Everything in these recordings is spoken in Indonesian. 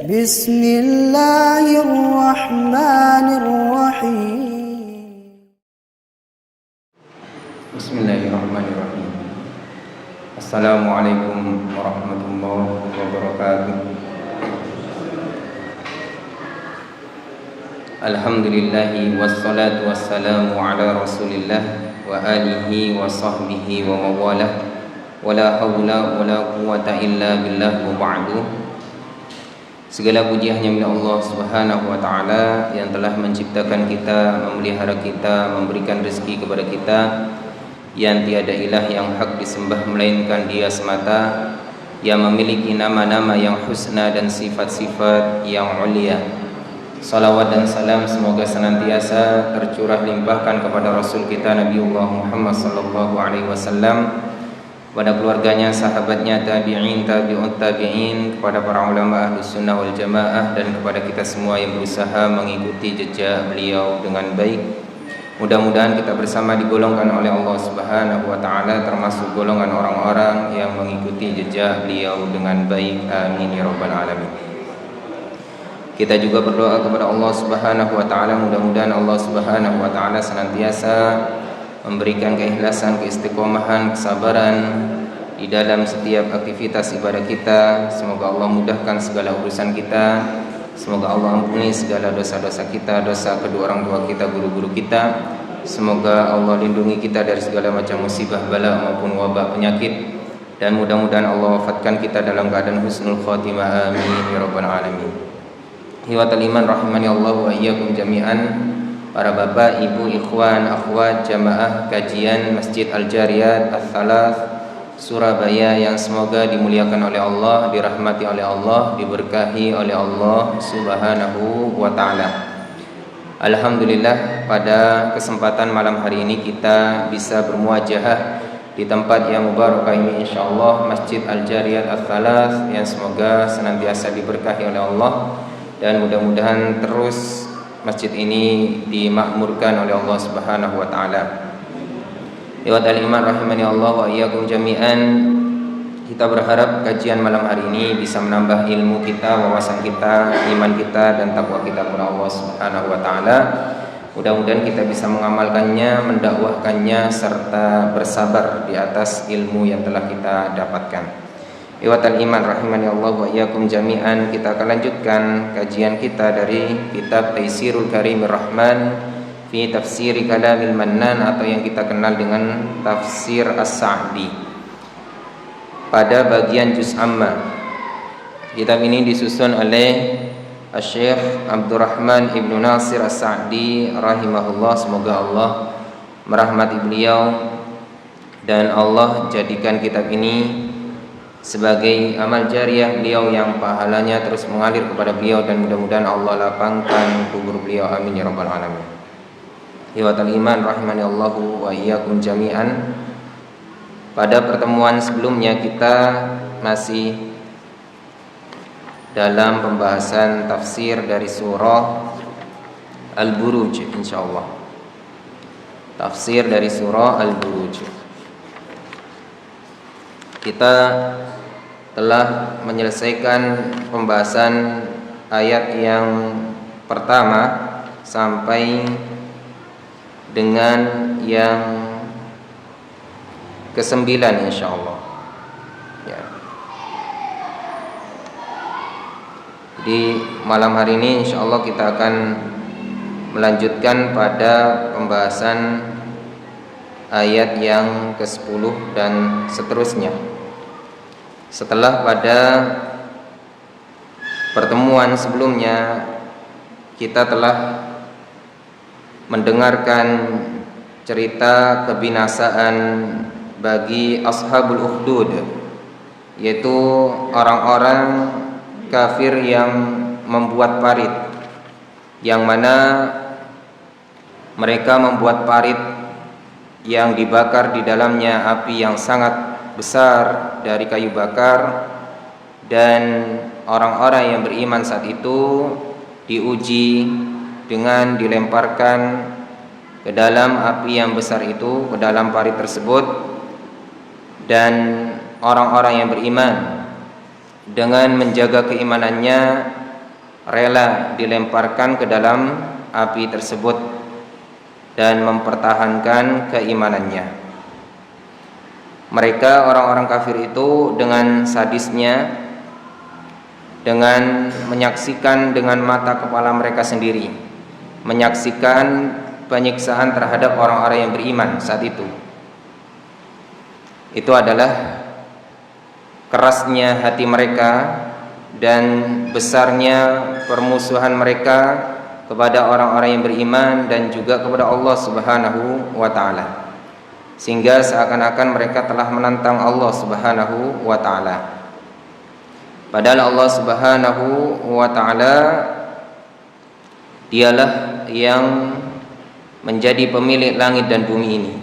بسم الله الرحمن الرحيم. بسم الله الرحمن الرحيم. السلام عليكم ورحمة الله وبركاته. الحمد لله والصلاة والسلام على رسول الله وآله وصحبه ومواله ولا حول ولا قوة إلا بالله وبعد. Segala puji hanya milik Allah Subhanahu wa taala yang telah menciptakan kita, memelihara kita, memberikan rezeki kepada kita, yang tiada ilah yang hak disembah melainkan Dia semata, yang memiliki nama-nama yang husna dan sifat-sifat yang ulia. Salawat dan salam semoga senantiasa tercurah limpahkan kepada Rasul kita Nabiullah Muhammad sallallahu alaihi wasallam, kepada keluarganya, sahabatnya, tabi'in, tabi'ut tabi'in, kepada para ulama Ahlus Sunnah wal Jamaah, dan kepada kita semua yang berusaha mengikuti jejak beliau dengan baik. Mudah-mudahan kita bersama digolongkan oleh Allah Subhanahu wa taala termasuk golongan orang-orang yang mengikuti jejak beliau dengan baik. Amin ya rabbal alamin. Kita juga berdoa kepada Allah Subhanahu wa taala, mudah-mudahan Allah Subhanahu wa taala senantiasa memberikan keikhlasan, keistiqomahan, kesabaran di dalam setiap aktivitas ibadah kita. Semoga Allah mudahkan segala urusan kita. Semoga Allah ampuni segala dosa-dosa kita, dosa kedua orang tua kita, guru-guru kita. Semoga Allah lindungi kita dari segala macam musibah, bala maupun wabak penyakit. Dan mudah-mudahan Allah wafatkan kita dalam keadaan husnul khatimah. Amin ya rabbal alamin. Hiwatal iman rahimani Allah wa iyyakum jami'an. Para bapak, ibu, ikhwan, akhwat, jamaah kajian Masjid Al-Jariyat Al-Thalath Surabaya yang semoga dimuliakan oleh Allah, dirahmati oleh Allah, diberkahi oleh Allah Subhanahu wa ta'ala. Alhamdulillah, pada kesempatan malam hari ini kita bisa bermuajahah di tempat yang mubarakah ini, insyaallah, Masjid Al-Jariyat Al-Thalath, yang semoga senantiasa diberkahi oleh Allah, dan mudah-mudahan terus masjid ini dimakmurkan oleh Allah Subhanahu wa taala. Ikhwatal iman rahimani Allah wa iyyakum jami'an. Kita berharap kajian malam hari ini bisa menambah ilmu kita, wawasan kita, iman kita, dan takwa kita kepada Allah Subhanahu wa taala. Mudah-mudahan kita bisa mengamalkannya, mendakwahkannya, serta bersabar di atas ilmu yang telah kita dapatkan. Ikhwatal iman rahimani Allah wa iyyakum jami'an. Kita akan lanjutkan kajian kita dari kitab Taisirul Karimir Rahman fi Tafsir Kalamil Mannan, atau yang kita kenal dengan Tafsir As-Sa'di, pada bagian Juz Amma. Kitab ini disusun oleh Syekh Abdurrahman Ibnu Nasir As-Sa'di rahimahullah. Semoga Allah merahmati beliau dan Allah jadikan kitab ini sebagai amal jariah beliau yang pahalanya terus mengalir kepada beliau, dan mudah-mudahan Allah lapangkan kubur beliau. Amin ya rabbal alamin. Ikhwatal iman rahimani Allahu wa iyyakum jami'an. Pada pertemuan sebelumnya kita masih dalam pembahasan tafsir dari surah Al-Buruj, insyaallah. Tafsir dari surah Al-Buruj. Kita telah menyelesaikan pembahasan ayat yang pertama sampai dengan yang ke-9 insyaallah. Ya. Di malam hari ini insyaallah kita akan melanjutkan pada pembahasan ayat yang ke-10 dan seterusnya. Setelah pada pertemuan sebelumnya kita telah mendengarkan cerita kebinasaan bagi Ashabul Ukhdud, yaitu orang-orang kafir yang membuat parit, yang mana mereka membuat parit yang dibakar di dalamnya api yang sangat besar dari kayu bakar, dan orang-orang yang beriman saat itu diuji dengan dilemparkan ke dalam api yang besar itu, ke dalam parit tersebut, dan orang-orang yang beriman dengan menjaga keimanannya rela dilemparkan ke dalam api tersebut dan mempertahankan keimanannya. Mereka orang-orang kafir itu dengan sadisnya, dengan menyaksikan dengan mata kepala mereka sendiri, menyaksikan penyiksaan terhadap orang-orang yang beriman saat itu. Itu adalah kerasnya hati mereka dan besarnya permusuhan mereka kepada orang-orang yang beriman dan juga kepada Allah Subhanahu wa taala, sehingga seakan-akan mereka telah menantang Allah Subhanahu wa taala. Padahal Allah Subhanahu wa taala dialah yang menjadi pemilik langit dan bumi ini.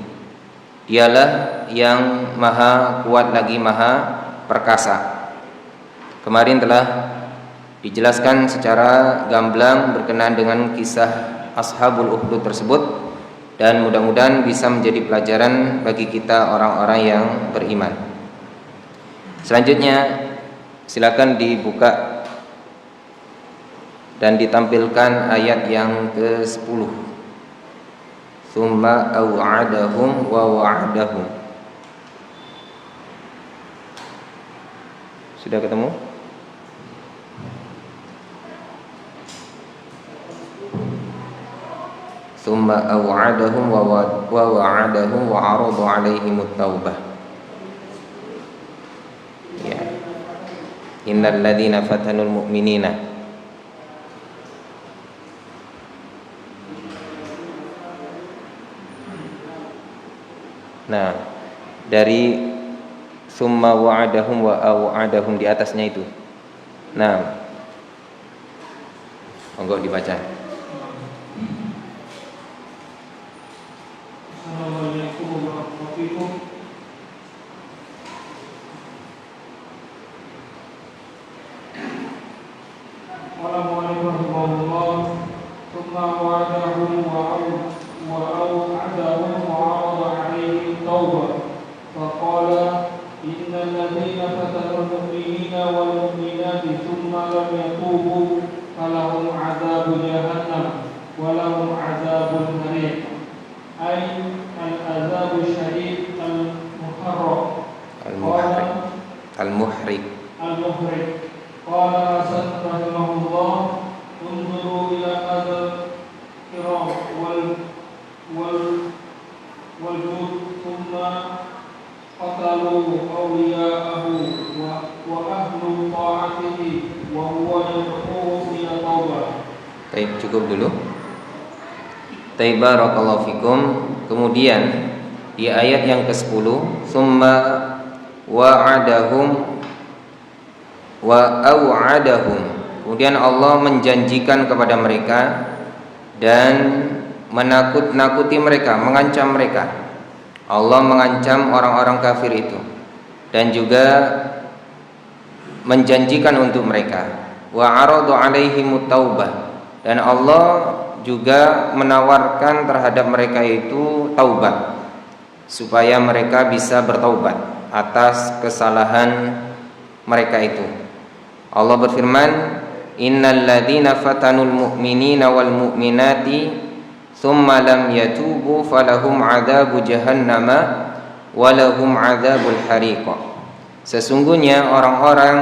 Dialah yang maha kuat lagi maha perkasa. Kemarin telah dijelaskan secara gamblang berkenaan dengan kisah Ashabul Ukhdud tersebut, dan mudah-mudahan bisa menjadi pelajaran bagi kita orang-orang yang beriman. Selanjutnya silakan dibuka dan ditampilkan ayat yang ke-10. Tsumma au'adahum wa wa'adahum. Sudah ketemu? Tsumma au'adahum wa wa'adahum wa 'arada 'alaihimut taubah. Ya. Innal ladzina fatanul mu'minina. Nah, dari summa wa'adahum wa wa'adahum di atasnya itu. Nah, monggo dibaca. Assalamualaikum warahmatullahi wabarakatuh. Thumma wa'adahum wa au'adahum wa 'arada 'alaihim taubah. Faqala innal ladzina fatanul mu'minina wal mu'minati thumma lam yatubu falahum 'adzabu jahannam wa lahum 'adzabun hariq. Ay al-'adzabu syadid al-muhriq. Qala Hasan rahimahullah, unzuru ila hadzal kiram wal jud thumma qatalu awliya'ahu wa ahlu ta'atihi wa huwa yad'u ila taubah. Baik, cukup dulu. Barakallahu fikum. Kemudian di ayat yang ke-10, summa wa'adahum wa au'adahum. Kemudian Allah menjanjikan kepada mereka dan menakut-nakuti mereka, mengancam mereka. Allah mengancam orang-orang kafir itu dan juga menjanjikan untuk mereka. Wa 'arada 'alaihimut taubah, dan Allah juga menawarkan terhadap mereka itu taubat, supaya mereka bisa bertaubat atas kesalahan mereka itu. Allah berfirman, innal ladzina fatanul mu'minina wal mu'minati tsumma lam yatubu falahum 'adzabu jahannama wa lahum 'adzabul hariq. Sesungguhnya orang-orang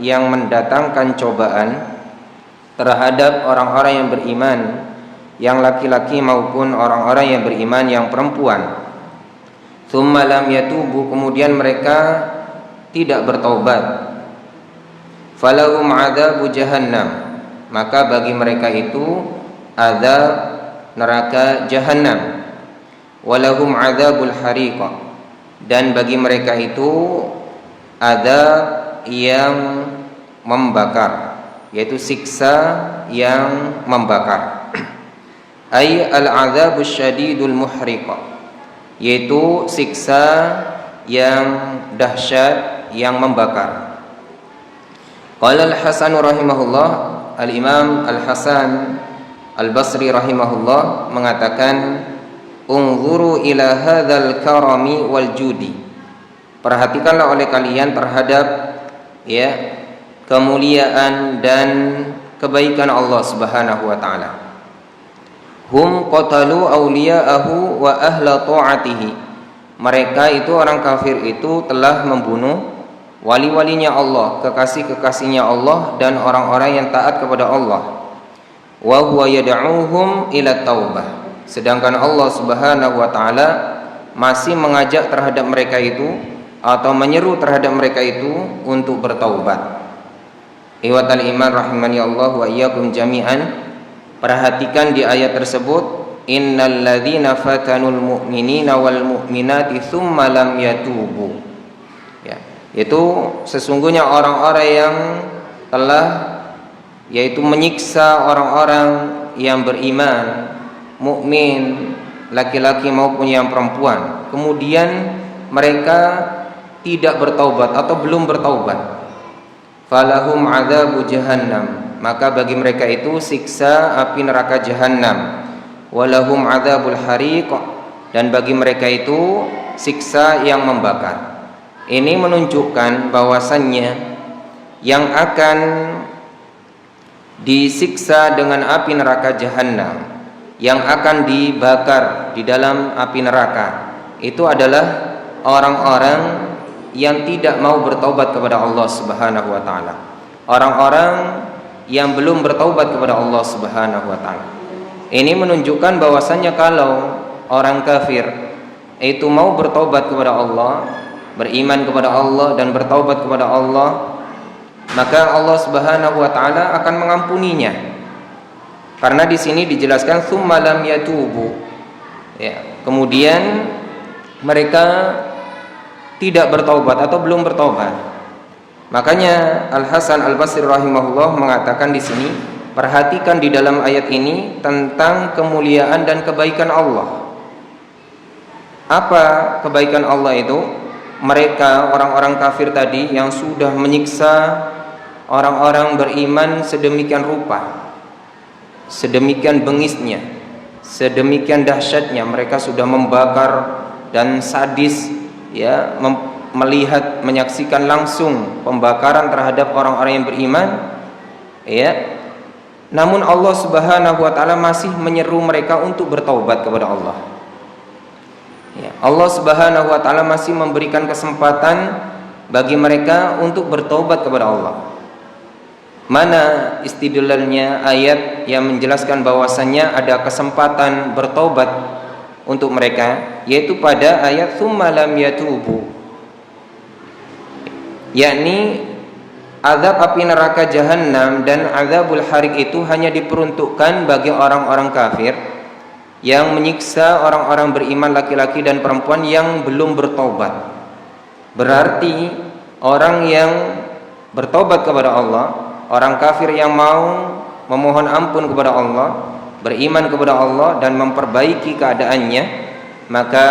yang mendatangkan cobaan terhadap orang-orang yang beriman, yang laki-laki maupun orang-orang yang beriman yang perempuan, tsumma lam yatubu, kemudian mereka tidak bertaubat, falahum 'adzabu jahannam, maka bagi mereka itu azab neraka jahannam, walahum 'adzabul hariq, dan bagi mereka itu azab yang membakar, yaitu siksa yang membakar. Ay al-'adzabus syadidul muhriq, yaitu siksa yang dahsyat yang membakar. Qala al-Hasan rahimahullah, al-Imam Al-Hasan Al-Basri rahimahullah mengatakan, unzuru ila hadzal karami wal judi. perhatikanlah oleh kalian terhadap ya kemuliaan dan kebaikan Allah Subhanahu wa taala. Hum qatalu awliya'ahu wa ahla ta'atihi. Mereka itu orang kafir itu telah membunuh wali-walinya Allah, kekasih-kekasihnya Allah dan orang-orang yang taat kepada Allah. Wa huwa yad'uuhum ila taubah. Sedangkan Allah Subhanahu wa taala masih mengajak terhadap mereka itu atau menyeru terhadap mereka itu untuk bertaubat. Ikhwatal iman rahimani Allah wa iyyakum jami'an. Perhatikan di ayat tersebut, innal ladzina fatanul mu'minina wal mu'minati tsumma lam yatubu. Ya, itu sesungguhnya orang-orang yang telah yaitu menyiksa orang-orang yang beriman, mukmin, laki-laki maupun yang perempuan. Kemudian mereka tidak bertaubat atau belum bertaubat. Falahum adzabu jahannam, maka bagi mereka itu siksa api neraka jahannam. Walahum adzabul hariq, dan bagi mereka itu siksa yang membakar. Ini menunjukkan bahwasannya yang akan disiksa dengan api neraka jahannam, yang akan dibakar di dalam api neraka, itu adalah orang-orang yang tidak mau bertaubat kepada Allah Subhanahu wa taala. Orang-orang yang belum bertaubat kepada Allah Subhanahu wa taala. Ini menunjukkan bahwasannya kalau orang kafir itu mau bertaubat kepada Allah, beriman kepada Allah dan bertaubat kepada Allah, maka Allah Subhanahu wa taala akan mengampuninya. Karena di sini dijelaskan tsumma lam yatubu. Ya, kemudian mereka tidak bertaubat atau belum bertaubat. Makanya Al Hasan Al Basri rahimahullah mengatakan di sini, perhatikan di dalam ayat ini tentang kemuliaan dan kebaikan Allah. Apa kebaikan Allah itu? Mereka orang-orang kafir tadi yang sudah menyiksa orang-orang beriman sedemikian rupa, sedemikian bengisnya, sedemikian dahsyatnya, mereka sudah membakar dan sadis ya, melihat, menyaksikan langsung pembakaran terhadap orang-orang yang beriman ya. Namun Allah Subhanahu wa taala masih menyeru mereka untuk bertaubat kepada Allah ya. Allah Subhanahu wa taala masih memberikan kesempatan bagi mereka untuk bertaubat kepada Allah. Mana istidlalnya ayat yang menjelaskan bahwasannya ada kesempatan bertaubat untuk mereka, yaitu pada ayat tsumma lam yatubu, yakni azab api neraka jahannam dan azabul hariq itu hanya diperuntukkan bagi orang-orang kafir yang menyiksa orang-orang beriman laki-laki dan perempuan yang belum bertobat. Berarti orang yang bertobat kepada Allah, orang kafir yang mau memohon ampun kepada Allah, beriman kepada Allah dan memperbaiki keadaannya, maka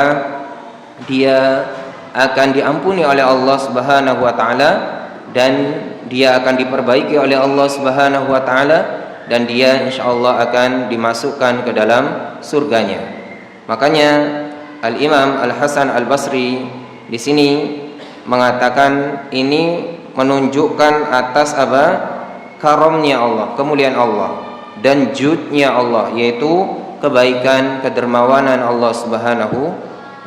dia akan diampuni oleh Allah Subhanahu wa taala dan dia akan diperbaiki oleh Allah Subhanahu wa taala dan dia insyaallah akan dimasukkan ke dalam surganya. Makanya Al-Imam Al-Hasan Al-Basri di sini mengatakan ini menunjukkan atas apa? Karamnya Allah, kemuliaan Allah dan judnya Allah, yaitu kebaikan, kedermawanan Allah Subhanahu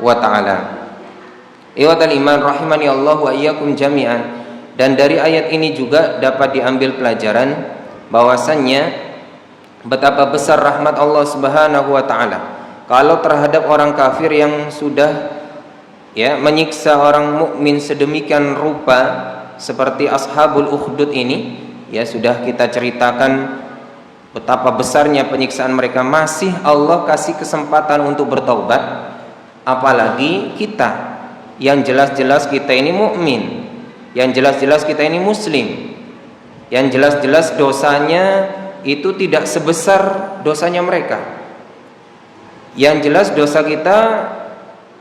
wa taala. Ikhwatal iman rahimani Allah wa iyyakum jami'an. Dan dari ayat ini juga dapat diambil pelajaran bahwasannya betapa besar rahmat Allah Subhanahu wa taala kalau terhadap orang kafir yang sudah ya menyiksa orang mukmin sedemikian rupa seperti ashabul ukhdud ini, ya sudah kita ceritakan betapa besarnya penyiksaan mereka, masih Allah kasih kesempatan untuk bertaubat. Apalagi kita yang jelas-jelas kita ini mukmin, yang jelas-jelas kita ini muslim, yang jelas-jelas dosanya itu tidak sebesar dosanya mereka, yang jelas dosa kita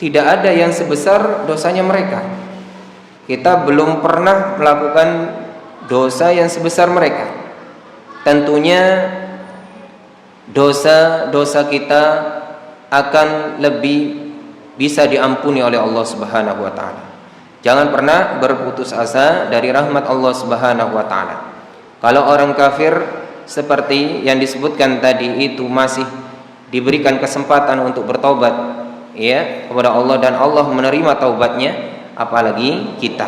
tidak ada yang sebesar dosanya mereka. Kita belum pernah melakukan dosa yang sebesar mereka. Tentunya dosa-dosa kita akan lebih bisa diampuni oleh Allah Subhanahu wa taala. Jangan pernah berputus asa dari rahmat Allah Subhanahu wa taala. Kalau orang kafir seperti yang disebutkan tadi itu masih diberikan kesempatan untuk bertaubat ya kepada Allah dan Allah menerima taubatnya, apalagi kita.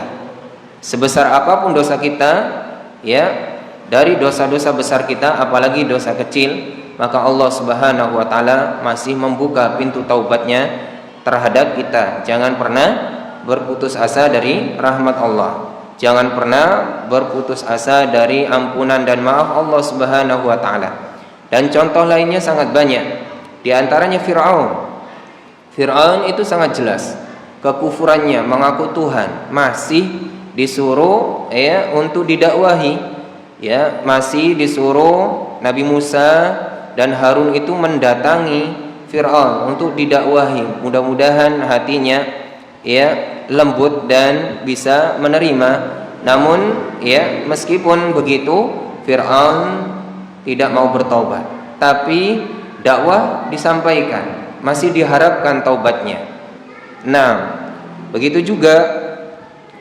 Sebesar apapun dosa kita ya, dari dosa-dosa besar kita apalagi dosa kecil, maka Allah Subhanahu wa taala masih membuka pintu taubatnya terhadap kita. Jangan pernah berputus asa dari rahmat Allah. Jangan pernah berputus asa dari ampunan dan maaf Allah Subhanahu wa taala. Dan contoh lainnya sangat banyak. Di antaranya Fir'aun. Fir'aun itu sangat jelas kekufurannya, mengaku Tuhan, masih disuruh ya untuk didakwahi. Ya, masih disuruh Nabi Musa dan Harun itu mendatangi Fir'aun untuk didakwahi. Mudah-mudahan hatinya ya lembut dan bisa menerima. Namun ya meskipun begitu Fir'aun tidak mau bertaubat, tapi dakwah disampaikan, masih diharapkan taubatnya. Nah, begitu juga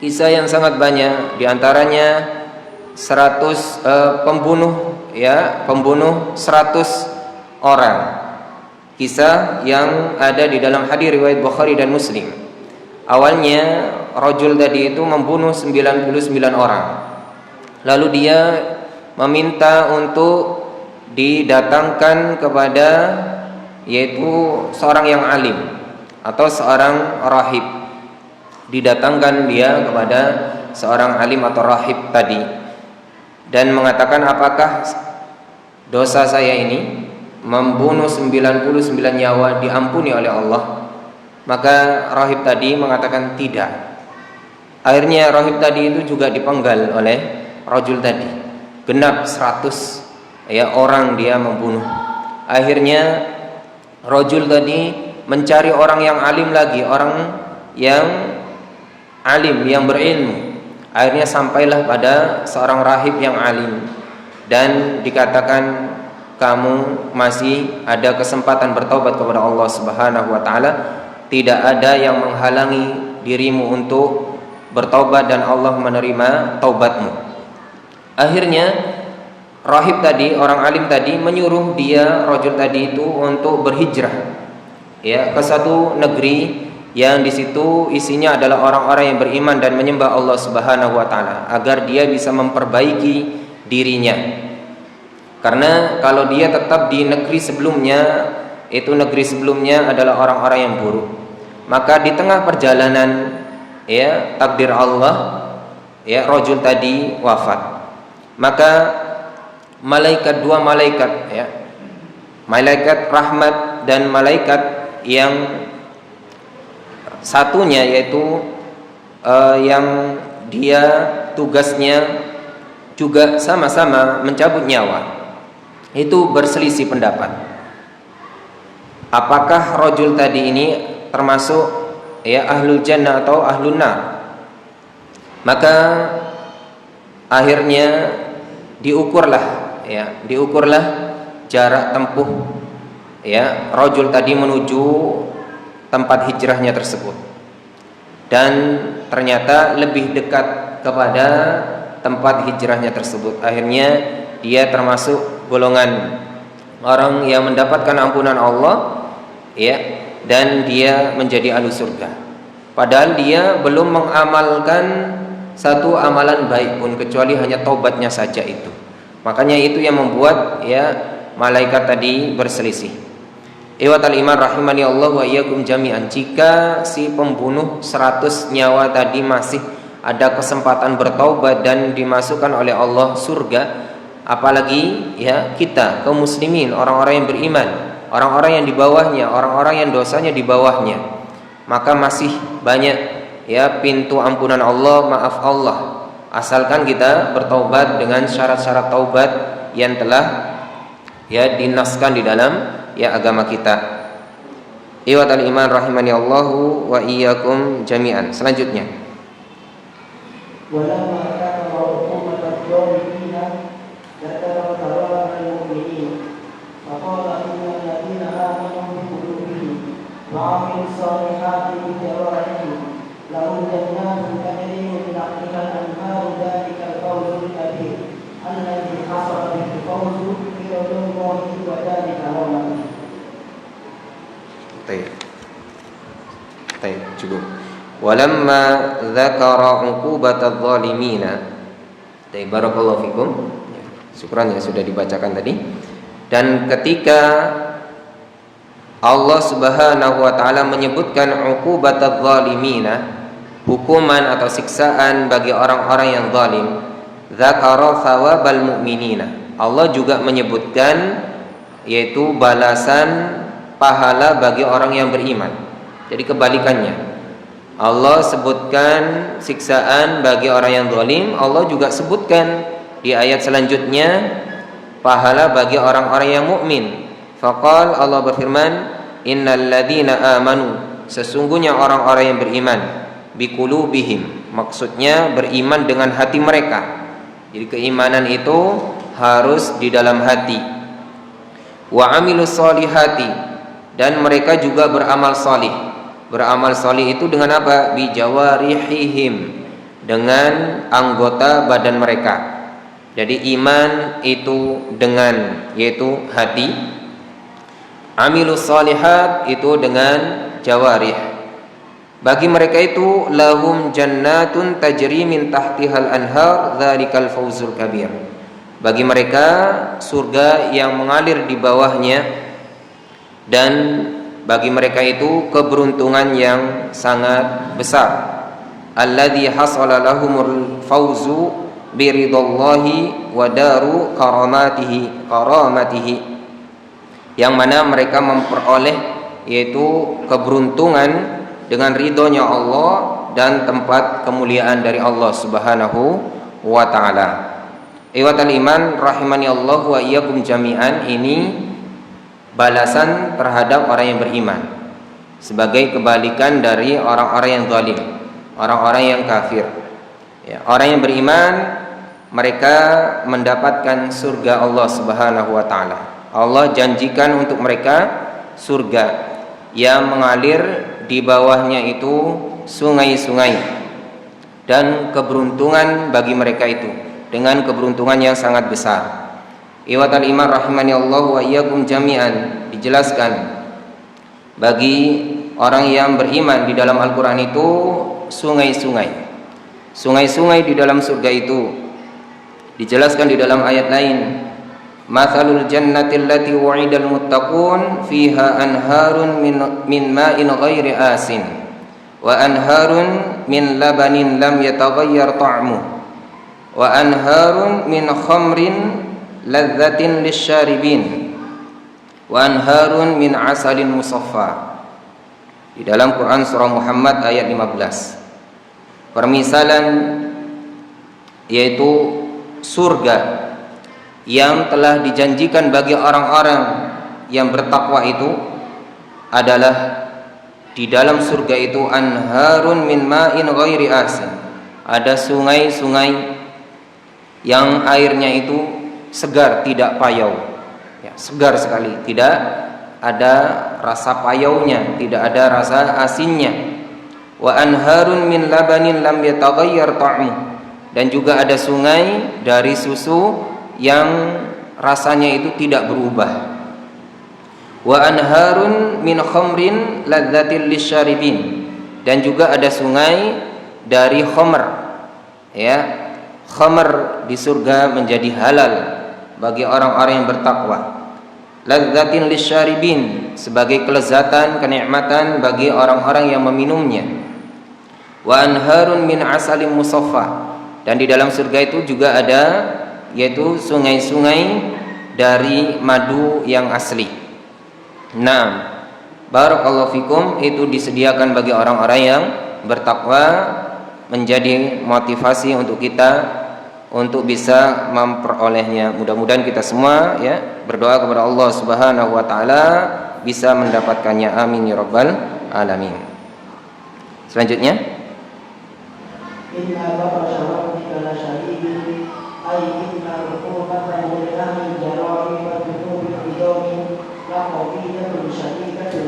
kisah yang sangat banyak, diantaranya 100 pembunuh 100 orang. Kisah yang ada di dalam hadis riwayat Bukhari dan Muslim. Awalnya rajul tadi itu membunuh 99 orang. Lalu dia meminta untuk didatangkan kepada yaitu seorang yang alim atau seorang rahib. Didatangkan dia kepada seorang alim atau rahib tadi dan mengatakan, apakah dosa saya ini membunuh 99 nyawa diampuni oleh Allah? Maka rahib tadi mengatakan tidak. Akhirnya rahib tadi itu juga dipenggal oleh rajul tadi. Genap 100 ya orang dia membunuh. Akhirnya rajul tadi mencari orang yang alim lagi, orang yang alim, yang berilmu. Akhirnya sampailah pada seorang rahib yang alim dan dikatakan, kamu masih ada kesempatan bertaubat kepada Allah Subhanahu wa taala. Tidak ada yang menghalangi dirimu untuk bertaubat dan Allah menerima taubatmu. Akhirnya rahib tadi, orang alim tadi menyuruh dia rajul tadi itu untuk berhijrah ya ke satu negeri yang di situ isinya adalah orang-orang yang beriman dan menyembah Allah Subhanahu wa taala, agar dia bisa memperbaiki dirinya. Karena kalau dia tetap di negeri sebelumnya, itu negeri sebelumnya adalah orang-orang yang buruk. Maka di tengah perjalanan ya takdir Allah ya rajul tadi wafat. Maka dua malaikat ya, malaikat rahmat dan malaikat yang satunya yaitu yang dia tugasnya juga sama-sama mencabut nyawa, itu berselisih pendapat. Apakah rajul tadi ini termasuk ya ahlul jannah atau ahlun nar? Maka akhirnya diukurlah jarak tempuh ya rajul tadi menuju tempat hijrahnya tersebut, dan ternyata lebih dekat kepada tempat hijrahnya tersebut. Akhirnya dia termasuk golongan orang yang mendapatkan ampunan Allah ya, dan dia menjadi ahli surga. Padahal dia belum mengamalkan satu amalan baik pun kecuali hanya taubatnya saja itu. Makanya itu yang membuat ya malaikat tadi berselisih. Iwatal iman rahimani Allah wa iyyakum jami'an. Jika si pembunuh 100 nyawa tadi masih ada kesempatan bertaubat dan dimasukkan oleh Allah surga, apalagi ya kita kaum muslimin, orang-orang yang beriman, orang-orang yang di bawahnya, orang-orang yang dosanya di bawahnya, maka masih banyak ya pintu ampunan Allah, maaf Allah, asalkan kita bertaubat dengan syarat-syarat taubat yang telah ya dinaskan di dalam ya agama kita. Iwatal iman rahimani Allahu wa iyyakum jami'an. Selanjutnya, walamma kana hukumat al-jawabina dzakara tawaba al-mu'minin faqala innal ladzina amanu bi qulubihim wa 'amilus salihati bi jawarihim lahum jannatun cukup. Walamma dzakara 'uqubatadz zalimina. Barakallahu fikum. Syukran ya sudah dibacakan tadi. Dan ketika Allah Subhanahu wa taala menyebutkan 'uqubatadz zalimina, hukuman atau siksaan bagi orang-orang yang zalim, dzakara thawabal mu'minina. Allah juga menyebutkan yaitu balasan pahala bagi orang yang beriman. Jadi kebalikannya. Allah sebutkan siksaan bagi orang yang zalim, Allah juga sebutkan di ayat selanjutnya pahala bagi orang-orang yang mukmin. Faqal, Allah berfirman, innal ladzina amanu, sesungguhnya orang-orang yang beriman, biqulubihim, maksudnya beriman dengan hati mereka. Jadi keimanan itu harus di dalam hati. Wa amilus solihati, dan mereka juga beramal salih. Beramal salih itu dengan apa? Bi jawarihihim, dengan anggota badan mereka. Jadi iman itu dengan yaitu hati. Amilus solihat itu dengan jawarih. Bagi mereka itu lahum jannatun tajri min tahtihal anhar, dzalikal fawzul kabir. Bagi mereka surga yang mengalir di bawahnya, dan bagi mereka itu keberuntungan yang sangat besar. Alladzi hasala lahumul fawzu biridallahi wa daru karamatihi, yang mana mereka memperoleh yaitu keberuntungan dengan ridhonya Allah dan tempat kemuliaan dari Allah Subhanahu wa taala. Iwatal iman rahimani Allah wa iyyakum jami'an, ini balasan terhadap orang yang beriman sebagai kebalikan dari orang-orang yang zalim, orang-orang yang kafir. Ya, orang yang beriman mereka mendapatkan surga Allah Subhanahu wa taala. Allah janjikan untuk mereka surga yang mengalir di bawahnya itu sungai-sungai, dan keberuntungan bagi mereka itu dengan keberuntungan yang sangat besar. Iwatal iman rahimani Allah wa iyyakum jami'an, dijelaskan bagi orang yang beriman di dalam Al-Quran itu sungai-sungai. Sungai-sungai di dalam surga itu dijelaskan di dalam ayat lain. Mathalul jannati allati wa'idal muttaqun fiha anharun min ma'in ghairi asin wa anharun min labanin lam yataghayyar ta'muh wa anharun min khamrin ladzatin lisyaribin wa anharun min asalin musaffa. Di dalam Quran surah Muhammad ayat 15, permisalan yaitu surga yang telah dijanjikan bagi orang-orang yang bertakwa itu adalah di dalam surga itu anharun min ma'in ghairi asin, ada sungai-sungai yang airnya itu segar, tidak payau, ya, segar sekali, tidak ada rasa payaunya, tidak ada rasa asinnya. Wa anharun min labanin lam yataghayyar ta'muh, dan juga ada sungai dari susu yang rasanya itu tidak berubah. Wa anharun min khamrin ladzatil lisyaribin, dan juga ada sungai dari khamr, ya, khamr di surga menjadi halal bagi orang-orang yang bertakwa. Ladzatin lisyaribin, sebagai kelezatan, kenikmatan bagi orang-orang yang meminumnya. Wa anharun min asalin musaffa, dan di dalam surga itu juga ada yaitu sungai-sungai dari madu yang asli. Nah, barakallahu fikum, itu disediakan bagi orang-orang yang bertakwa, menjadi motivasi untuk kita untuk bisa memperolehnya. Mudah-mudahan kita semua ya berdoa kepada Allah Subhanahu wa taala bisa mendapatkannya. Amin ya rabbal alamin. Selanjutnya, inna batasha rabbika lasyadid ay inna uqubata lillahi jarari wa dhunubi bidawmin laqabiyyatun syadidatun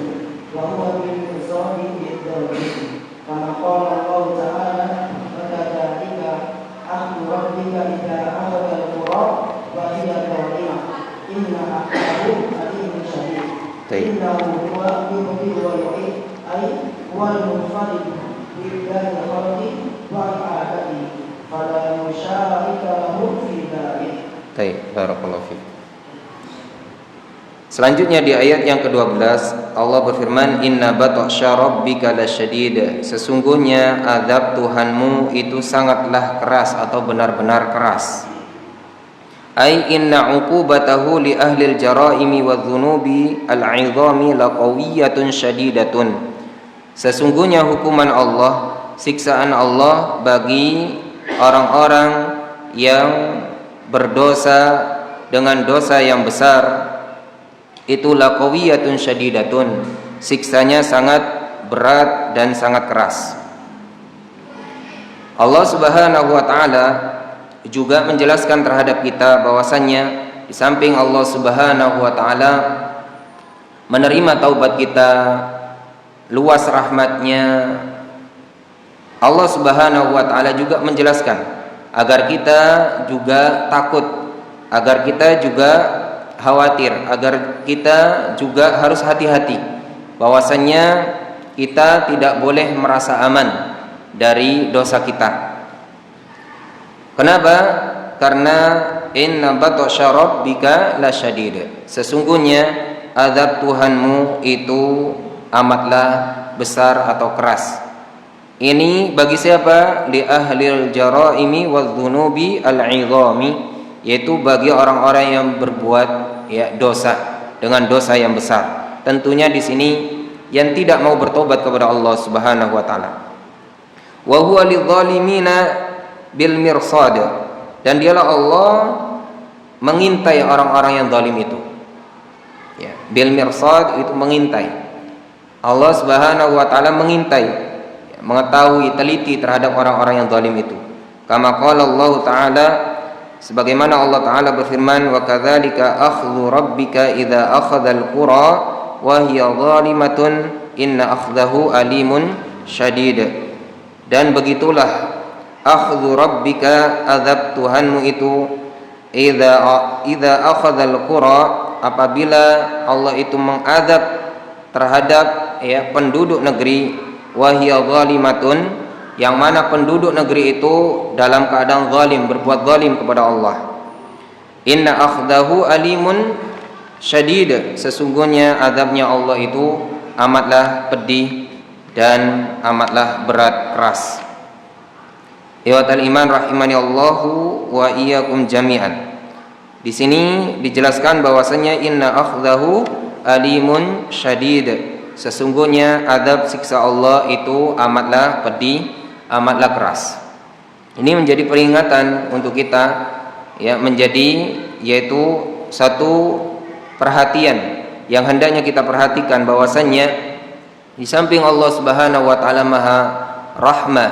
wa huwa bil insani yadawmin kama qala Allah ta'ala wa kadzalika ahdu rabbika idza akhadha al-qura wa hiya zalimah inna akhdahu alimun syadid innahu huwa yubdi wa yu'id ay huwa al-munfarid بإبداع الخلق وإعادته فلا مشارك له في ذلك. Baik, barakallahu fiik. Selanjutnya di ayat yang ke-12 Allah berfirman, inna batsya rabbika lasyadid, sesungguhnya azab Tuhanmu itu sangatlah keras atau benar-benar keras. Ai inna uqubatahu li ahli al-jaraimi wadz-dzunubi al-'idhami laqawiyyatun syadidatun, sesungguhnya hukuman Allah, siksaan Allah bagi orang-orang yang berdosa dengan dosa yang besar itu laqawiyatun syadidatun, siksanya sangat berat dan sangat keras. Allah Subhanahu wa taala juga menjelaskan terhadap kita bahwasannya di samping Allah Subhanahu wa taala menerima taubat kita, luas rahmatnya, Allah Subhanahu wa taala juga menjelaskan agar kita juga takut, agar kita juga khawatir, agar kita juga harus hati-hati bahwasannya kita tidak boleh merasa aman dari dosa kita. Kenapa? Karena inna batsya rabbika lasyadid, sesungguhnya azab Tuhanmu itu amatlah besar atau keras. Ini bagi siapa? Li ahlil jaraimi wadz-dzunubi al-'idhami, yaitu bagi orang-orang yang berbuat dosa dengan dosa yang besar. Tentunya di sini yang tidak mau bertobat kepada Allah Subhanahu wa taala. Wa huwa lidzalimina bil mirsad, dan dialah Allah mengintai orang-orang yang zalim itu. Ya, bil mirsad itu mengintai. Allah Subhanahu wa taala mengintai, mengetahui, teliti terhadap orang-orang yang zalim itu. Kama qala Allah taala, sebagaimana Allah taala berfirman, wa kadzalika akhdhu rabbika idza akhadzal qura wa hiya zalimatun inna akhdahu alimun syadid. Dan begitulah akhdhu rabbika, azab Tuhanmu itu, idza akhadzal qura, apabila Allah itu mengazab terhadap penduduk negeri, wa hiya zalimatun, yang mana penduduk negeri itu dalam keadaan zalim, berbuat zalim kepada Allah. Inna akhdahu alimun syadid, sesungguhnya azabnya Allah itu amatlah pedih dan amatlah berat, keras. Ikhwatal iman rahimani Allahu wa iyyakum jami'an. Di sini dijelaskan bahwasanya inna akhdahu alimun syadid, sesungguhnya azab siksa Allah itu amatlah pedih, amatlah keras. Ini menjadi peringatan untuk kita, menjadi yaitu satu perhatian yang hendaknya kita perhatikan bahwasannya di samping Allah Subhanahu wa taala Maha Rahmah,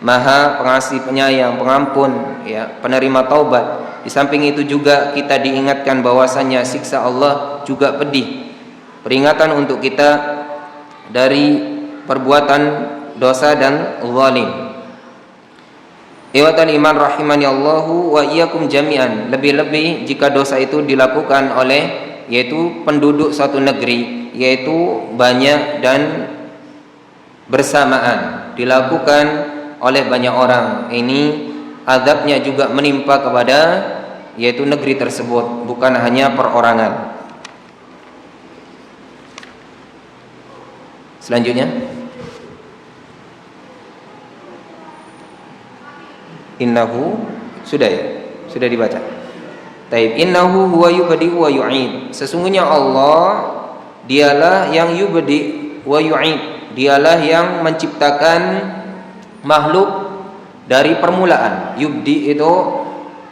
Maha Pengasih Penyayang, Pengampun, penerima taubat, di samping itu juga kita diingatkan bahwasannya siksa Allah juga pedih. Peringatan untuk kita dari perbuatan dosa dan zalim. Ikhwatal iman rahimani Allahu wa iyyakum jami'an. Lebih-lebih jika dosa itu dilakukan oleh yaitu penduduk suatu negeri, yaitu banyak dan bersamaan, dilakukan oleh banyak orang. Ini azabnya juga menimpa kepada yaitu negeri tersebut, bukan hanya perorangan. Selanjutnya, innahu, sudah sudah dibaca. Taib, innahu huwa yubdi wa yu'id, sesungguhnya Allah dialah yang yubdi wa yu'id, dialah yang menciptakan makhluk dari permulaan. Yubdi itu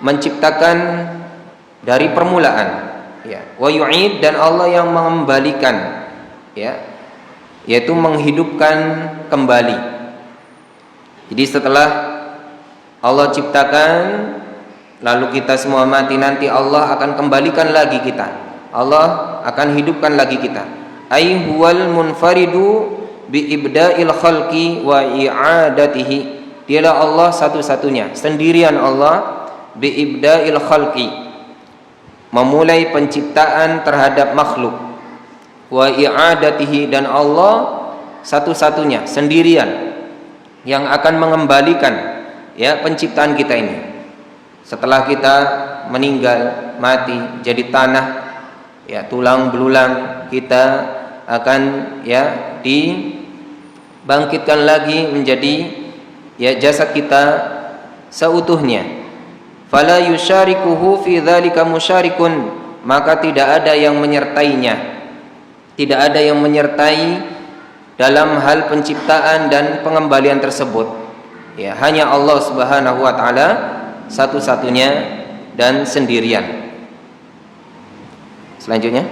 menciptakan dari permulaan, wa yu'id, dan Allah yang mengembalikan, yaitu menghidupkan kembali. Jadi setelah Allah ciptakan, lalu kita semua mati, nanti Allah akan kembalikan lagi kita, Allah akan hidupkan lagi kita. Ai huwal munfaridu bi ibda'il khalqi wa i'adatihi, dialah Allah satu-satunya, sendirian Allah, bi ibda'il khalqi, memulai penciptaan terhadap makhluk, wa i'adatihi, dan Allah satu-satunya, sendirian yang akan mengembalikan ya penciptaan kita ini. Setelah kita meninggal, mati, jadi tanah, ya tulang belulang, kita akan ya dibangkitkan lagi menjadi ya jasad kita seutuhnya. Fala yusyarikuhu fi dzalika musyarikun, maka tidak ada yang menyertainya, tidak ada yang menyertai dalam hal penciptaan dan pengembalian tersebut. Ya, hanya Allah Subhanahu wa taala satu-satunya dan sendirian. Selanjutnya,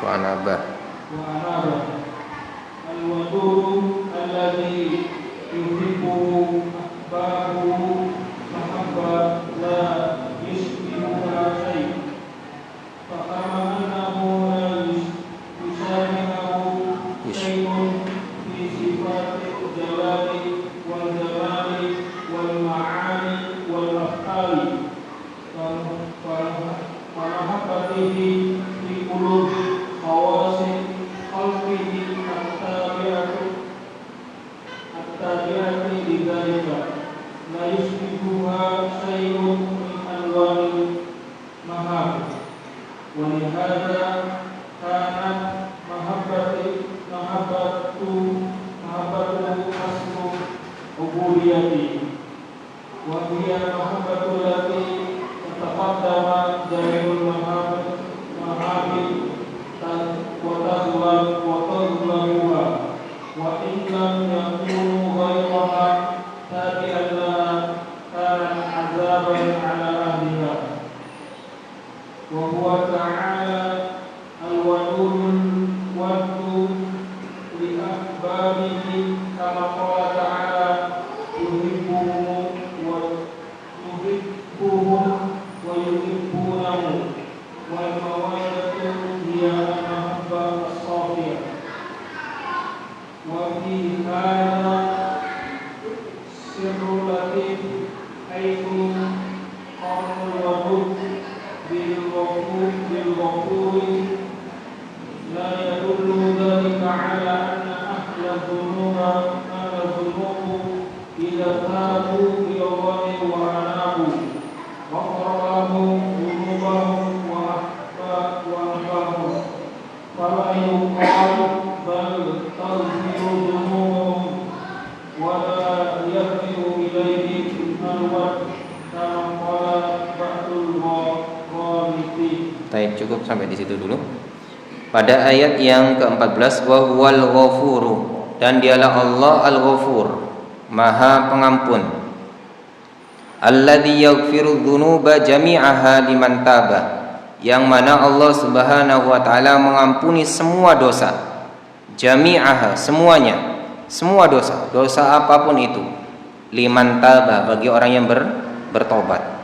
wa anaba al-wadud alladhi yuhibbu bahu mahabbat la yushbihuha shay' fa kama annahu la yushabihu shay'un fi sifati jalali wal jamali wal ma'ani wal af'ali wa mahabbatihi fi qulubi khawasi qalbihi at-tabi'ati lidzalika la yushbihuha shay'un min anwa'il mahab wa lihadza kanat mahabbatu aslu ubudiyyati wa hiya mahabbatu allati tataqaddama jami'ul mahabbi wa in lam yakunu ghayraha tabi'an kana azaban ala ahliha wa huwa ta'ala al-wadud li ahbabihi kama qala ta'ala yuhibbuhum wa yuhibbunahu wal mawaddatu hiya al-mahabbah as-safiyah wa fi hadha sirrul latif haythu qawlul wadud bil ghafuri la yadullu dhalika ala anna ahla dhunuba idza tabu ila Allahi wa anabu wa qarrahum dhunubahum wa ahbahum fala yuqal bal taghfiru dhunubahum wa la yaghfiru ilayhim al-wad kama qala ba'dul ghaliti. baik, cukup sampai di situ dulu. Pada ayat yang ke-14, wa huwal ghafuru, dan dialah Allah al-ghafur, Maha Pengampun. Alladzi yaghfiru dzunuba jami'aha liman taba, yang mana Allah Subhanahu wa taala mengampuni semua dosa. Jami'aha, semuanya, semua dosa, dosa apapun itu. Liman taba, bagi orang yang bertobat.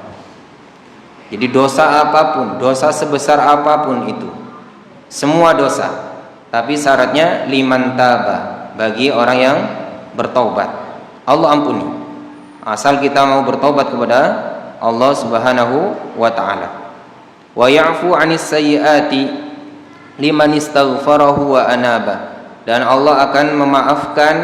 Jadi dosa apapun, dosa sebesar apapun itu, semua dosa, tapi syaratnya liman taba, bagi orang yang bertobat, Allah ampuni. Asal kita mau bertobat kepada Allah Subhanahu wa taala. Wa ya'fu 'anis sayyiati liman istaghfarahu wa anaba, dan Allah akan memaafkan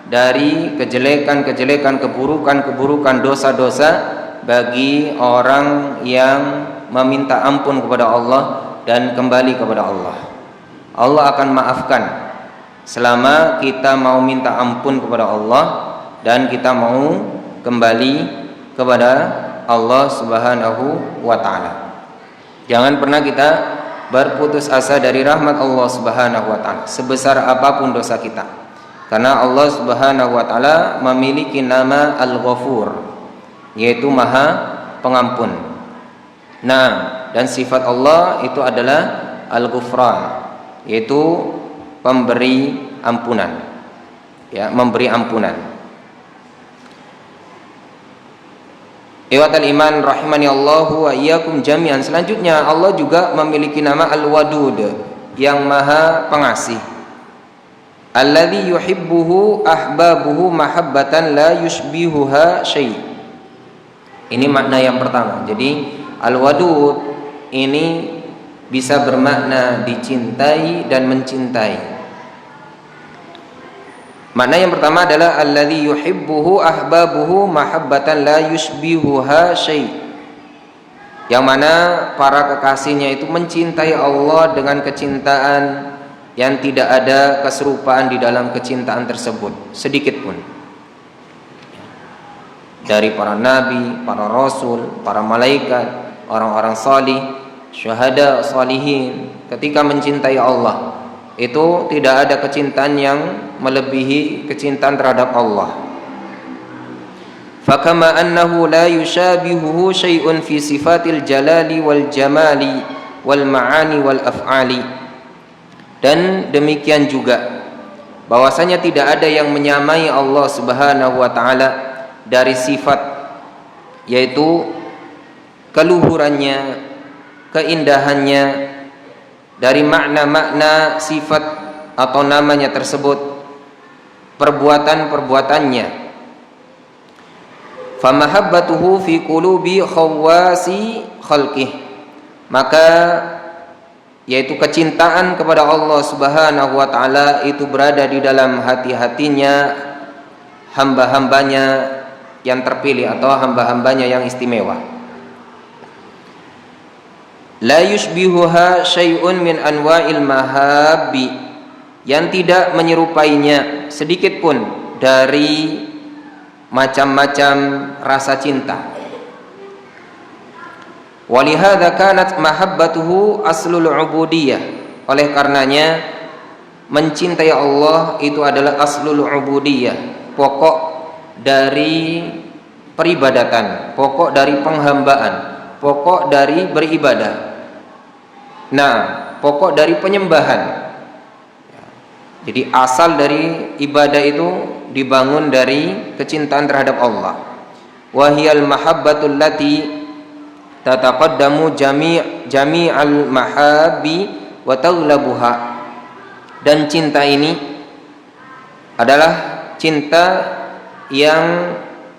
dari kejelekan-kejelekan, keburukan-keburukan, dosa-dosa bagi orang yang meminta ampun kepada Allah dan kembali kepada Allah. Allah akan maafkan selama kita mau minta ampun kepada Allah dan kita mau kembali kepada Allah Subhanahu wa taala. Jangan pernah kita berputus asa dari rahmat Allah Subhanahu wa taala sebesar apapun dosa kita. Karena Allah Subhanahu wa taala memiliki nama Al-Ghafur, yaitu Maha Pengampun. Nah, dan sifat Allah itu adalah Al-Ghufran, yaitu pemberi ampunan. Ya, memberi ampunan. Iwatal iman rahimani Allahu wa iyyakum jami'an. Selanjutnya Allah juga memiliki nama Al-Wadud. yang Maha Pengasih. Alladzi yuhibbuhu ahbabuhu mahabbatan la yushbihuha syai'. Ini makna yang pertama. Jadi Al-Wadud ini bisa bermakna dicintai dan mencintai. Makna yang pertama adalah alladzi yuhibbuhu ahbabuhu mahabbatan la yushbihuha syai'. Yang mana para kekasihnya itu mencintai Allah dengan kecintaan yang tidak ada keserupaan di dalam kecintaan tersebut sedikit pun. Dari para nabi, para rasul, para malaikat, orang-orang salih, syuhada, salihin, ketika mencintai Allah itu tidak ada kecintaan yang melebihi kecintaan terhadap Allah. Fakama annahu la yushabihuhu syai'un fi sifatil jalali wal jamali wal ma'ani wal af'ali. Dan demikian juga bahwasanya tidak ada yang menyamai Allah Subhanahu wa taala dari sifat, yaitu keluhurannya, keindahannya, dari makna-makna sifat atau namanya tersebut, perbuatan-perbuatannya. Famahabbatuhu fi qulubi khawasi khalqih, maka yaitu kecintaan kepada Allah Subhanahu wa taala itu berada di dalam hati-hatinya hamba-hambanya yang terpilih atau hamba-hambanya yang istimewa. La yushbihuha syai'un min anwa'il mahabbi, yang tidak menyerupainya sedikit pun dari macam-macam rasa cinta. Walihadza kanat mahabbatuhu aslul ubudiyah, oleh karenanya mencintai Allah itu adalah aslul ubudiyah, pokok dari peribadatan, pokok dari penghambaan, pokok dari beribadah. Nah, pokok dari penyembahan. Jadi asal dari ibadah itu dibangun dari kecintaan terhadap Allah. Wahiyal mahabbatul lati tataqaddamu jami'al mahabbi wa taghlabuha. Dan cinta ini adalah cinta yang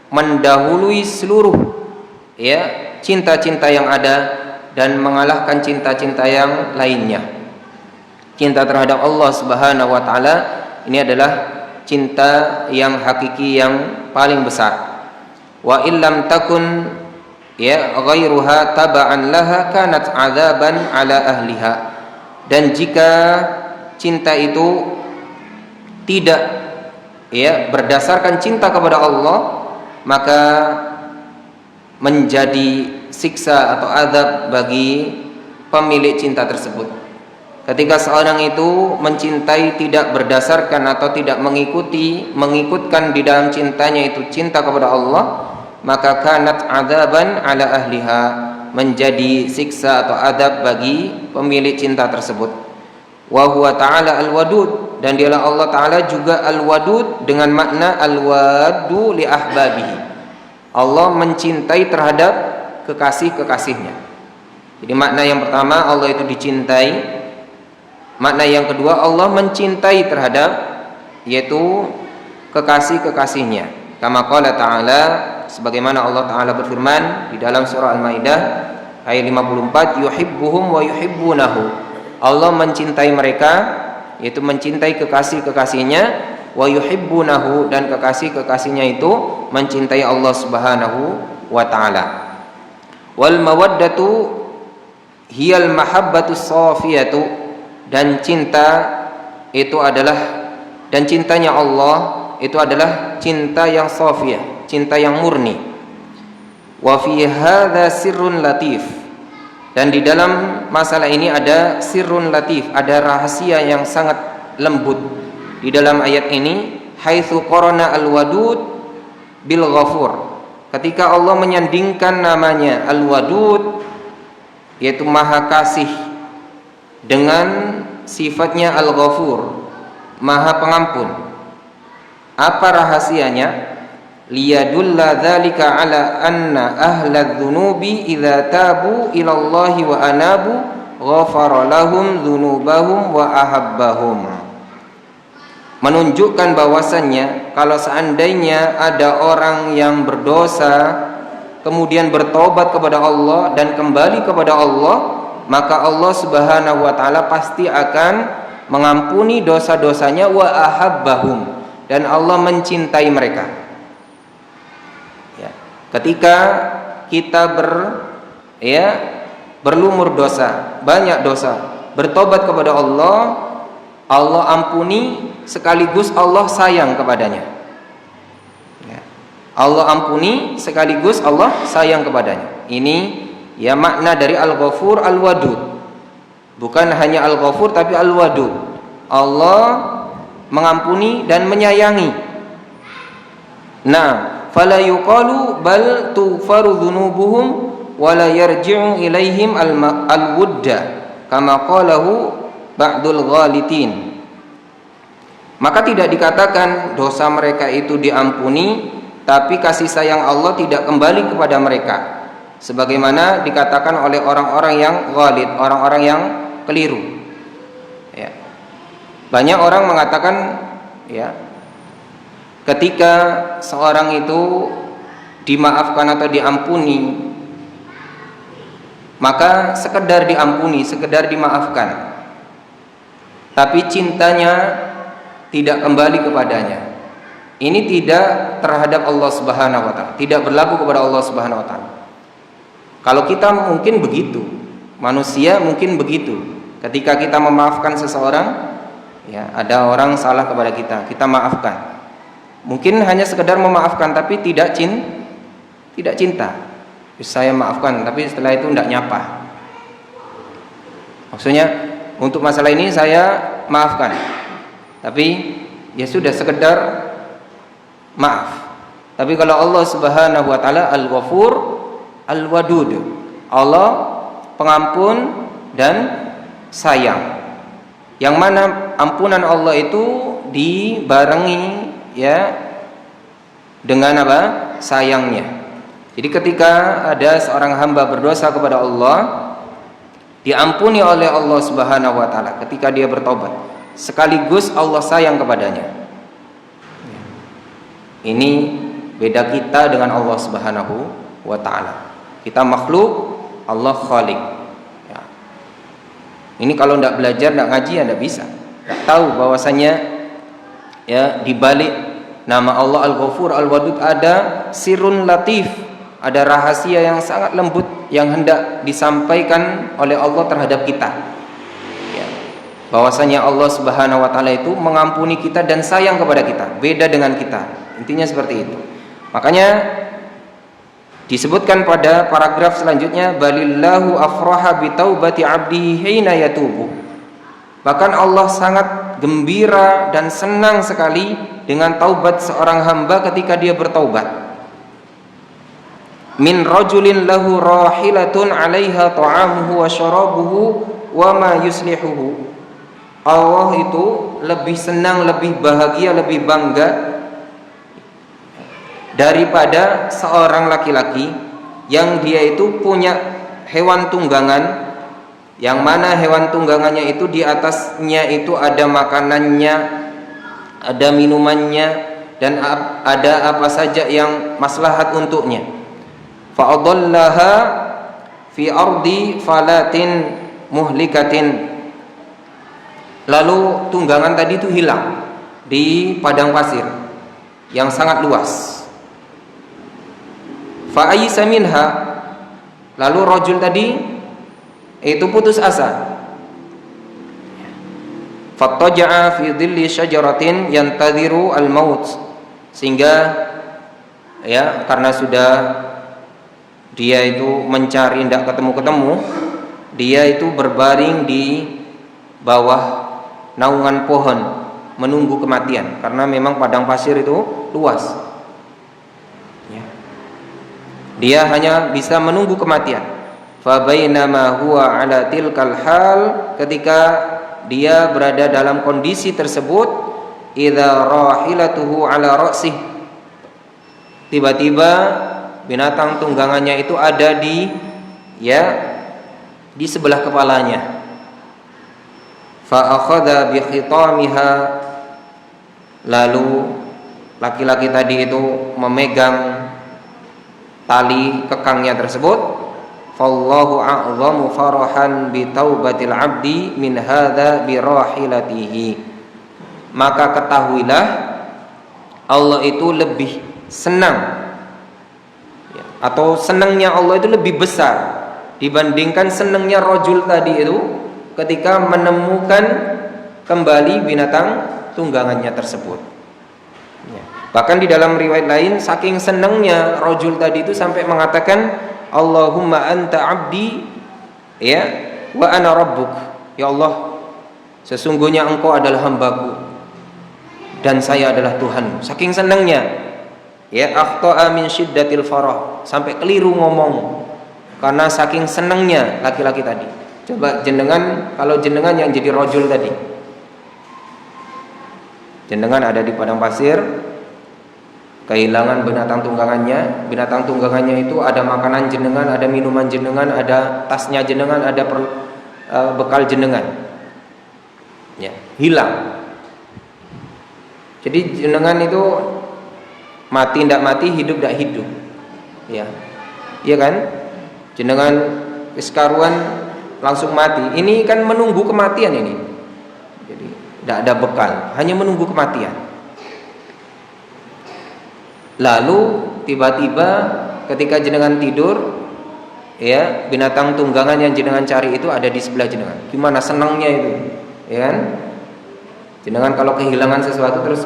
mendahului seluruh cinta-cinta yang ada dan mengalahkan cinta-cinta yang lainnya. Cinta terhadap Allah Subhanahu wa taala ini adalah cinta yang hakiki yang paling besar. Wa illam takun ghairuha taba'an laha kanat 'adzaban 'ala ahliha. Dan jika cinta itu tidak berdasarkan cinta kepada Allah, maka menjadi siksa atau azab bagi pemilik cinta tersebut. Ketika seorang itu mencintai tidak berdasarkan atau tidak mengikutkan di dalam cintanya itu cinta kepada Allah, maka kanat adzaban ala ahliha, menjadi siksa atau adab bagi pemilik cinta tersebut. Wa huwa ta'ala al-wadud, dan dialah Allah Ta'ala juga al-wadud dengan makna al-wadu li ahbabihi. Allah mencintai terhadap kekasih-kekasihnya. Jadi makna yang pertama Allah itu dicintai. Makna yang kedua Allah mencintai terhadap yaitu kekasih-kekasihnya. Kama qala ta'ala, sebagaimana Allah Ta'ala berfirman di dalam surah Al-Maidah ayat 54, yuhibbuhum wa yuhibbunahu. Allah mencintai mereka, yaitu mencintai kekasih-kekasihnya, wa yuhibbunahu, dan kekasih-kekasihnya itu mencintai Allah Subhanahu wa Ta'ala. Wal mawaddatu hiyal mahabbatu safiyatu, dan cinta itu adalah, dan cintanya Allah itu adalah cinta yang safiyah, cinta yang murni. Wa fi hadza sirrun latif, dan di dalam masalah ini ada sirrun latif, ada rahasia yang sangat lembut di dalam ayat ini. Haitsu qarana al-wadud bil ghafur, ketika Allah menyandingkan namanya al-wadud yaitu maha kasih dengan sifatnya al-ghafur, maha pengampun. Apa rahasianya? Liyadulla dzalika ala anna ahladz dzunubi idza tabu ila Allah wa anabu ghafara lahum dzunubahum wa ahabbahum. Menunjukkan bahwasannya kalau seandainya ada orang yang berdosa kemudian bertobat kepada Allah dan kembali kepada Allah, maka Allah Subhanahu wa taala pasti akan mengampuni dosa-dosanya wa ahabbahum, dan Allah mencintai mereka. Ya. Ketika kita berlumur dosa, banyak dosa, bertobat kepada Allah, Allah ampuni sekaligus Allah sayang kepadanya. Ya. Allah ampuni sekaligus Allah sayang kepadanya. Ini ya makna dari Al-Ghafur Al-Wadud. Bukan hanya Al-Ghafur tapi Al-Wadud. Allah mengampuni dan menyayangi. Nah, fala yuqalu bal tughfaru dzunubuhum wa la yarji'u ilaihim al-wudda kama qalahu ba'dul ghalitin. Maka tidak dikatakan dosa mereka itu diampuni, tapi kasih sayang Allah tidak kembali kepada mereka, sebagaimana dikatakan oleh orang-orang yang ghalid, orang-orang yang keliru. Ya. Banyak orang mengatakan, ya, ketika seorang itu dimaafkan atau diampuni, maka sekedar diampuni, sekedar dimaafkan, tapi cintanya tidak kembali kepadanya. Ini tidak terhadap Allah Subhanahu wa taala, tidak berlaku kepada Allah Subhanahu wa taala. Kalau kita mungkin begitu, manusia mungkin begitu. Ketika kita memaafkan seseorang, ya, ada orang salah kepada kita, kita maafkan. Mungkin hanya sekedar memaafkan tapi tidak cinta. Saya maafkan tapi setelah itu tidak nyapa. Maksudnya untuk masalah ini saya maafkan, tapi ya sudah sekedar maaf. Tapi kalau Allah Subhanahu wa taala Al-Ghafur Al-Wadud, Allah pengampun dan sayang, yang mana ampunan Allah itu dibarengi ya dengan apa? Sayangnya. Jadi ketika ada seorang hamba berdosa kepada Allah, diampuni oleh Allah Subhanahu wa taala ketika dia bertobat, sekaligus Allah sayang kepadanya. Ini beda kita dengan Allah Subhanahu wa taala. Kita makhluk, Allah khaliq. Ya. Ini kalau tidak belajar, tidak ngaji, ya tidak bisa. Tidak tahu bahwasanya ya di balik nama Allah Al-Ghafur Al-Wadud ada sirrun latif, ada rahasia yang sangat lembut yang hendak disampaikan oleh Allah terhadap kita. Ya. Bahwasanya Allah Subhanahu wa taala itu mengampuni kita dan sayang kepada kita, beda dengan kita. Intinya seperti itu. Makanya disebutkan pada paragraf selanjutnya, balillahu afraha bi taubati 'abdihi hina yatubu. Bahkan Allah sangat gembira dan senang sekali dengan taubat seorang hamba ketika dia bertaubat. Min rajulin lahu rahilatun 'alaiha ta'amuhu wa syarabuhu wa ma yuslihuhu. Allah itu lebih senang, lebih bahagia, lebih bangga daripada seorang laki-laki yang dia itu punya hewan tunggangan, yang mana hewan tunggangannya itu di atasnya itu ada makanannya, ada minumannya, dan ada apa saja yang maslahat untuknya. Fa'adallaha fi ardi falatin muhlikatin. Lalu tunggangan tadi itu hilang di padang pasir yang sangat luas. Fa'ayisa minha, lalu rajul tadi itu putus asa. Fattaja'a fi dhilli syajaratin yantadhiru al-maut, sehingga ya karena sudah dia itu mencari tidak ketemu-ketemu, dia itu berbaring di bawah naungan pohon menunggu kematian, karena memang padang pasir itu luas. Dia hanya bisa menunggu kematian. Fa bainama huwa ala tilkal hal, ketika dia berada dalam kondisi tersebut, idza rahilatuhu ala ra'sih, tiba-tiba binatang tunggangannya itu ada di di sebelah kepalanya. Fa akhadha bi khitamiha, lalu laki-laki tadi itu memegang tali kekangnya tersebut. Fallahu a'zamu farahan bi taubatil abdi min hadza bi rahilatihi. Maka ketahuilah Allah itu lebih senang, atau senangnya Allah itu lebih besar dibandingkan senangnya rajul tadi itu ketika menemukan kembali binatang tunggangannya tersebut. Bahkan di dalam riwayat lain, saking senangnya rajul tadi itu sampai mengatakan, Allahumma anta abdi, ya, wa ana rabbuk. Ya Allah, sesungguhnya engkau adalah hambaku dan saya adalah Tuhan. Saking senangnya, ya, akhta'a min syiddatil farah, sampai keliru ngomong karena saking senangnya laki-laki tadi. Coba jenengan, kalau jenengan yang jadi rajul tadi, jenengan ada di padang pasir, kehilangan binatang tunggangannya itu ada makanan jenengan, ada minuman jenengan, ada tasnya jenengan, ada bekal jenengan, ya, hilang. Jadi jenengan itu mati ndak mati, hidup ndak hidup, ya, iya kan? Jenengan iskaruan langsung mati. Ini kan menunggu kematian ini. Jadi ndak ada bekal, hanya menunggu kematian. Lalu tiba-tiba ketika jenengan tidur, ya, binatang tunggangan yang jenengan cari itu ada di sebelah jenengan. Gimana senangnya itu, ya kan? Jenengan kalau kehilangan sesuatu terus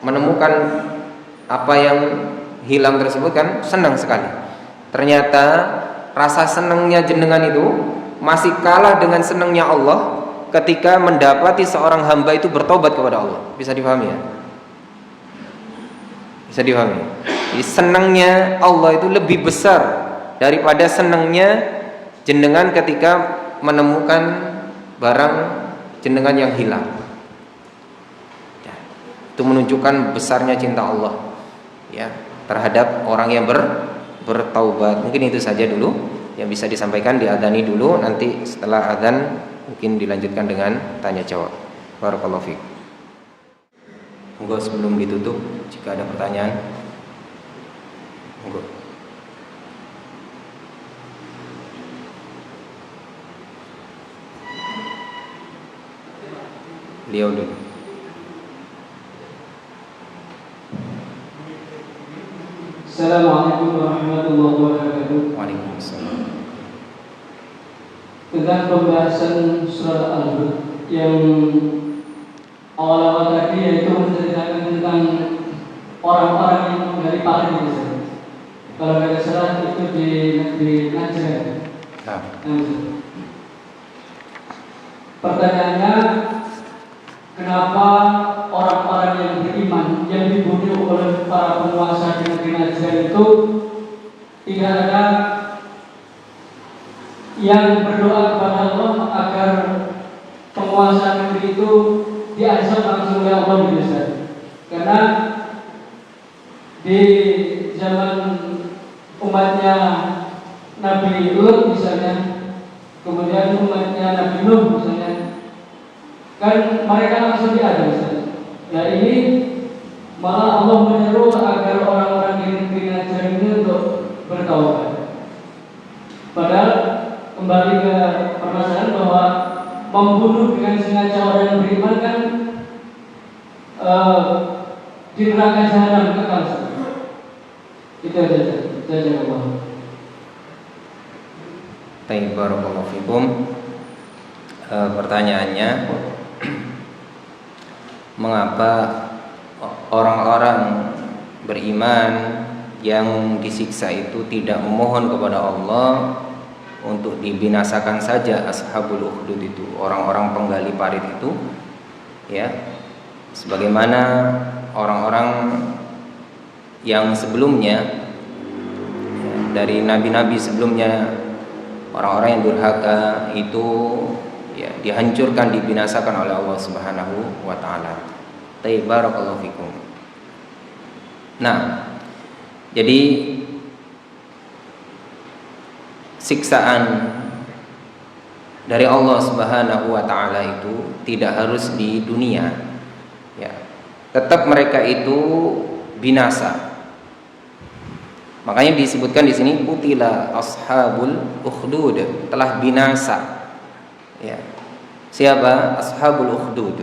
menemukan apa yang hilang tersebut kan senang sekali. Ternyata rasa senangnya jenengan itu masih kalah dengan senangnya Allah ketika mendapati seorang hamba itu bertobat kepada Allah. Bisa dipahami ya? Bisa dipahami. Jadi senangnya Allah itu lebih besar daripada senangnya jenengan ketika menemukan barang jenengan yang hilang. Ya, itu menunjukkan besarnya cinta Allah, ya, terhadap orang yang bertaubat. Mungkin itu saja dulu yang bisa disampaikan, diadzani dulu, nanti setelah adzan mungkin dilanjutkan dengan tanya jawab. Barakallahu fiik. Monggo sebelum ditutup jika ada pertanyaan. Monggo. Beliau dulu. Assalamualaikum warahmatullahi wabarakatuh. Waalaikumsalam. Tentang pembahasan surat Al-Hud yang awal-awal tadi, yaitu menceritakan tentang orang-orang yang menggali parit itu. Kalau tidak salah itu di Najran. Pertanyaannya, kenapa orang-orang yang beriman yang dibunuh oleh para penguasa di negeri Najran itu tidak ada yang berdoa kepada Allah agar penguasa negeri itu diazab langsung oleh Allah di Indonesia? Karena di zaman umatnya Nabi Lut misalnya, kemudian umatnya Nabi Nuh misalnya, kan mereka langsung diadab misalnya. Nah ini malah Allah menyeru agar orang-orang di negeri Najran ini untuk bertaubat. Padahal kembali ke permasalahan bahwa membunuh dengan sengaja orang yang beriman kan di neraka jahanam kekal. Itu saja Allah. Baik, barakallahu fikum. Pertanyaannya, mengapa orang-orang beriman yang disiksa itu tidak memohon kepada Allah untuk dibinasakan saja ashabul ukhdud itu, orang-orang penggali parit itu, ya, sebagaimana orang-orang yang sebelumnya, ya, dari nabi-nabi sebelumnya, orang-orang yang durhaka itu, ya, dihancurkan, dibinasakan oleh Allah Subhanahu wa taala. Barakallahu fikum. Nah, jadi siksaan dari Allah Subhanahu wa taala itu tidak harus di dunia, ya. Tetap mereka itu binasa. Makanya disebutkan di sini qutila ashabul ukhdud, telah binasa. Ya. Siapa ashabul ukhdud?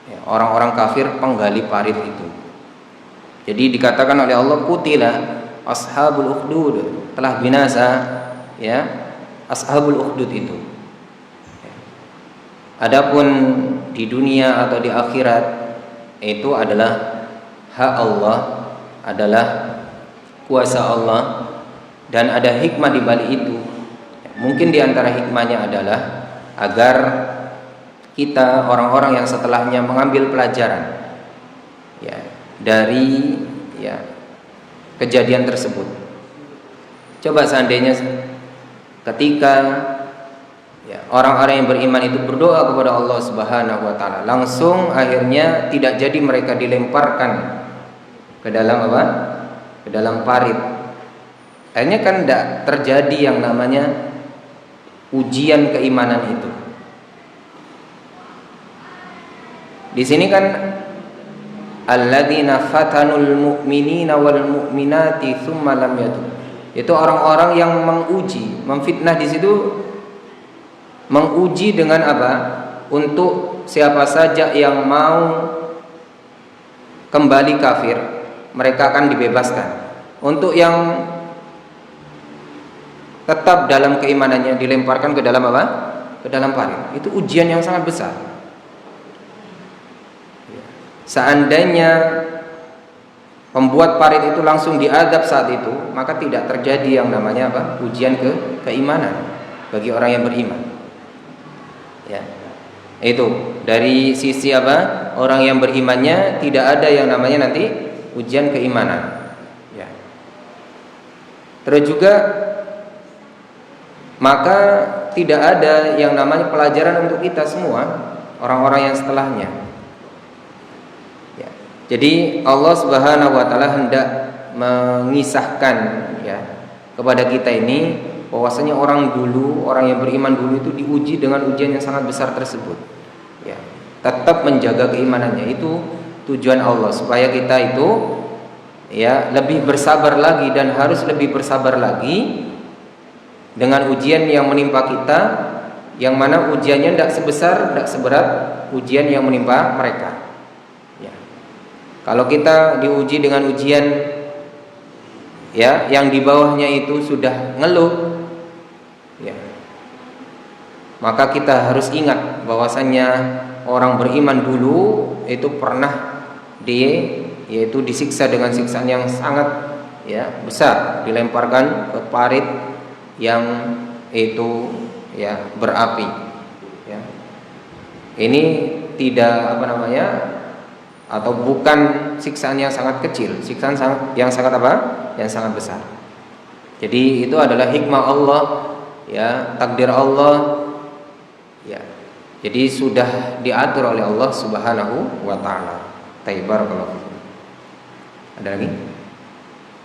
Ya, orang-orang kafir penggali parit itu. Jadi dikatakan oleh Allah qutila ashabul ukhdud, telah binasa, ya, ashabul ukhdud itu. Adapun di dunia atau di akhirat itu adalah hak Allah, adalah kuasa Allah, dan ada hikmah di balik itu. Mungkin di antara hikmahnya adalah agar kita orang-orang yang setelahnya mengambil pelajaran, ya, dari, ya, kejadian tersebut. Coba seandainya ketika, ya, orang-orang yang beriman itu berdoa kepada Allah Subhanahu wa taala, langsung akhirnya tidak jadi mereka dilemparkan ke dalam apa? Ke dalam parit. Akhirnya kan tidak terjadi yang namanya ujian keimanan itu. Di sini kan alladzina fatanul mu'minina wal mu'minati tsumma lam yatub. Itu orang-orang yang menguji, memfitnah di situ. Menguji dengan apa? Untuk siapa saja yang mau kembali kafir, mereka akan dibebaskan. Untuk yang tetap dalam keimanannya dilemparkan ke dalam apa? Ke dalam parit. Itu ujian yang sangat besar. Seandainya pembuat parit itu langsung diadab saat itu, maka tidak terjadi yang namanya apa? Ujian keimanan bagi orang yang beriman. Ya. Itu dari sisi apa? Orang yang berimannya tidak ada yang namanya nanti ujian keimanan. Ya. Terus juga maka tidak ada yang namanya pelajaran untuk kita semua, orang-orang yang setelahnya. Ya. Jadi Allah Subhanahu wa taala hendak mengisahkan, ya, kepada kita ini bahwasanya orang dulu, orang yang beriman dulu itu diuji dengan ujian yang sangat besar tersebut. Ya, tetap menjaga keimanannya, itu tujuan Allah supaya kita itu, ya, lebih bersabar lagi dan harus lebih bersabar lagi dengan ujian yang menimpa kita, yang mana ujiannya tidak sebesar, tidak seberat ujian yang menimpa mereka. Ya. Kalau kita diuji dengan ujian, ya, yang di bawahnya itu sudah ngeluh, ya, maka kita harus ingat bahwasannya orang beriman dulu itu pernah yaitu disiksa dengan siksaan yang sangat, ya, besar, dilemparkan ke parit yang itu, ya, berapi. Ya. Ini tidak apa namanya, atau bukan siksaan yang sangat kecil, siksaan yang sangat apa? Yang sangat besar. Jadi itu adalah hikmah Allah, ya, takdir Allah, ya. Jadi sudah diatur oleh Allah Subhanahu wa taala. Barakallahu fikum. Ada lagi?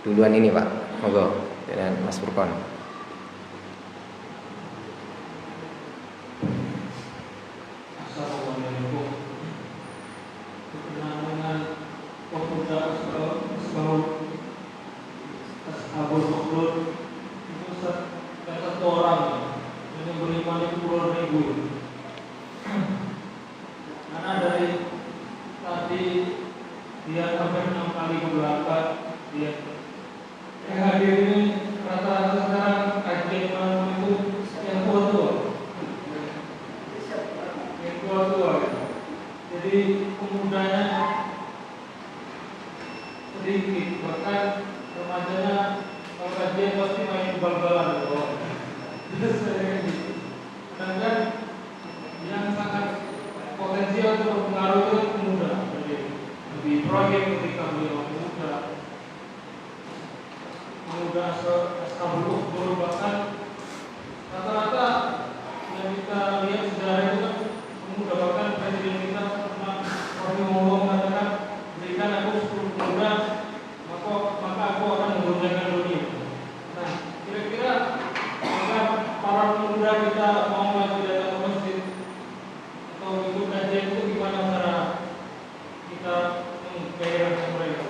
Duluan ini, Pak. Monggo, dan Mas Furqan. Para pemuda kita mau melakukan kita menggairahkan mereka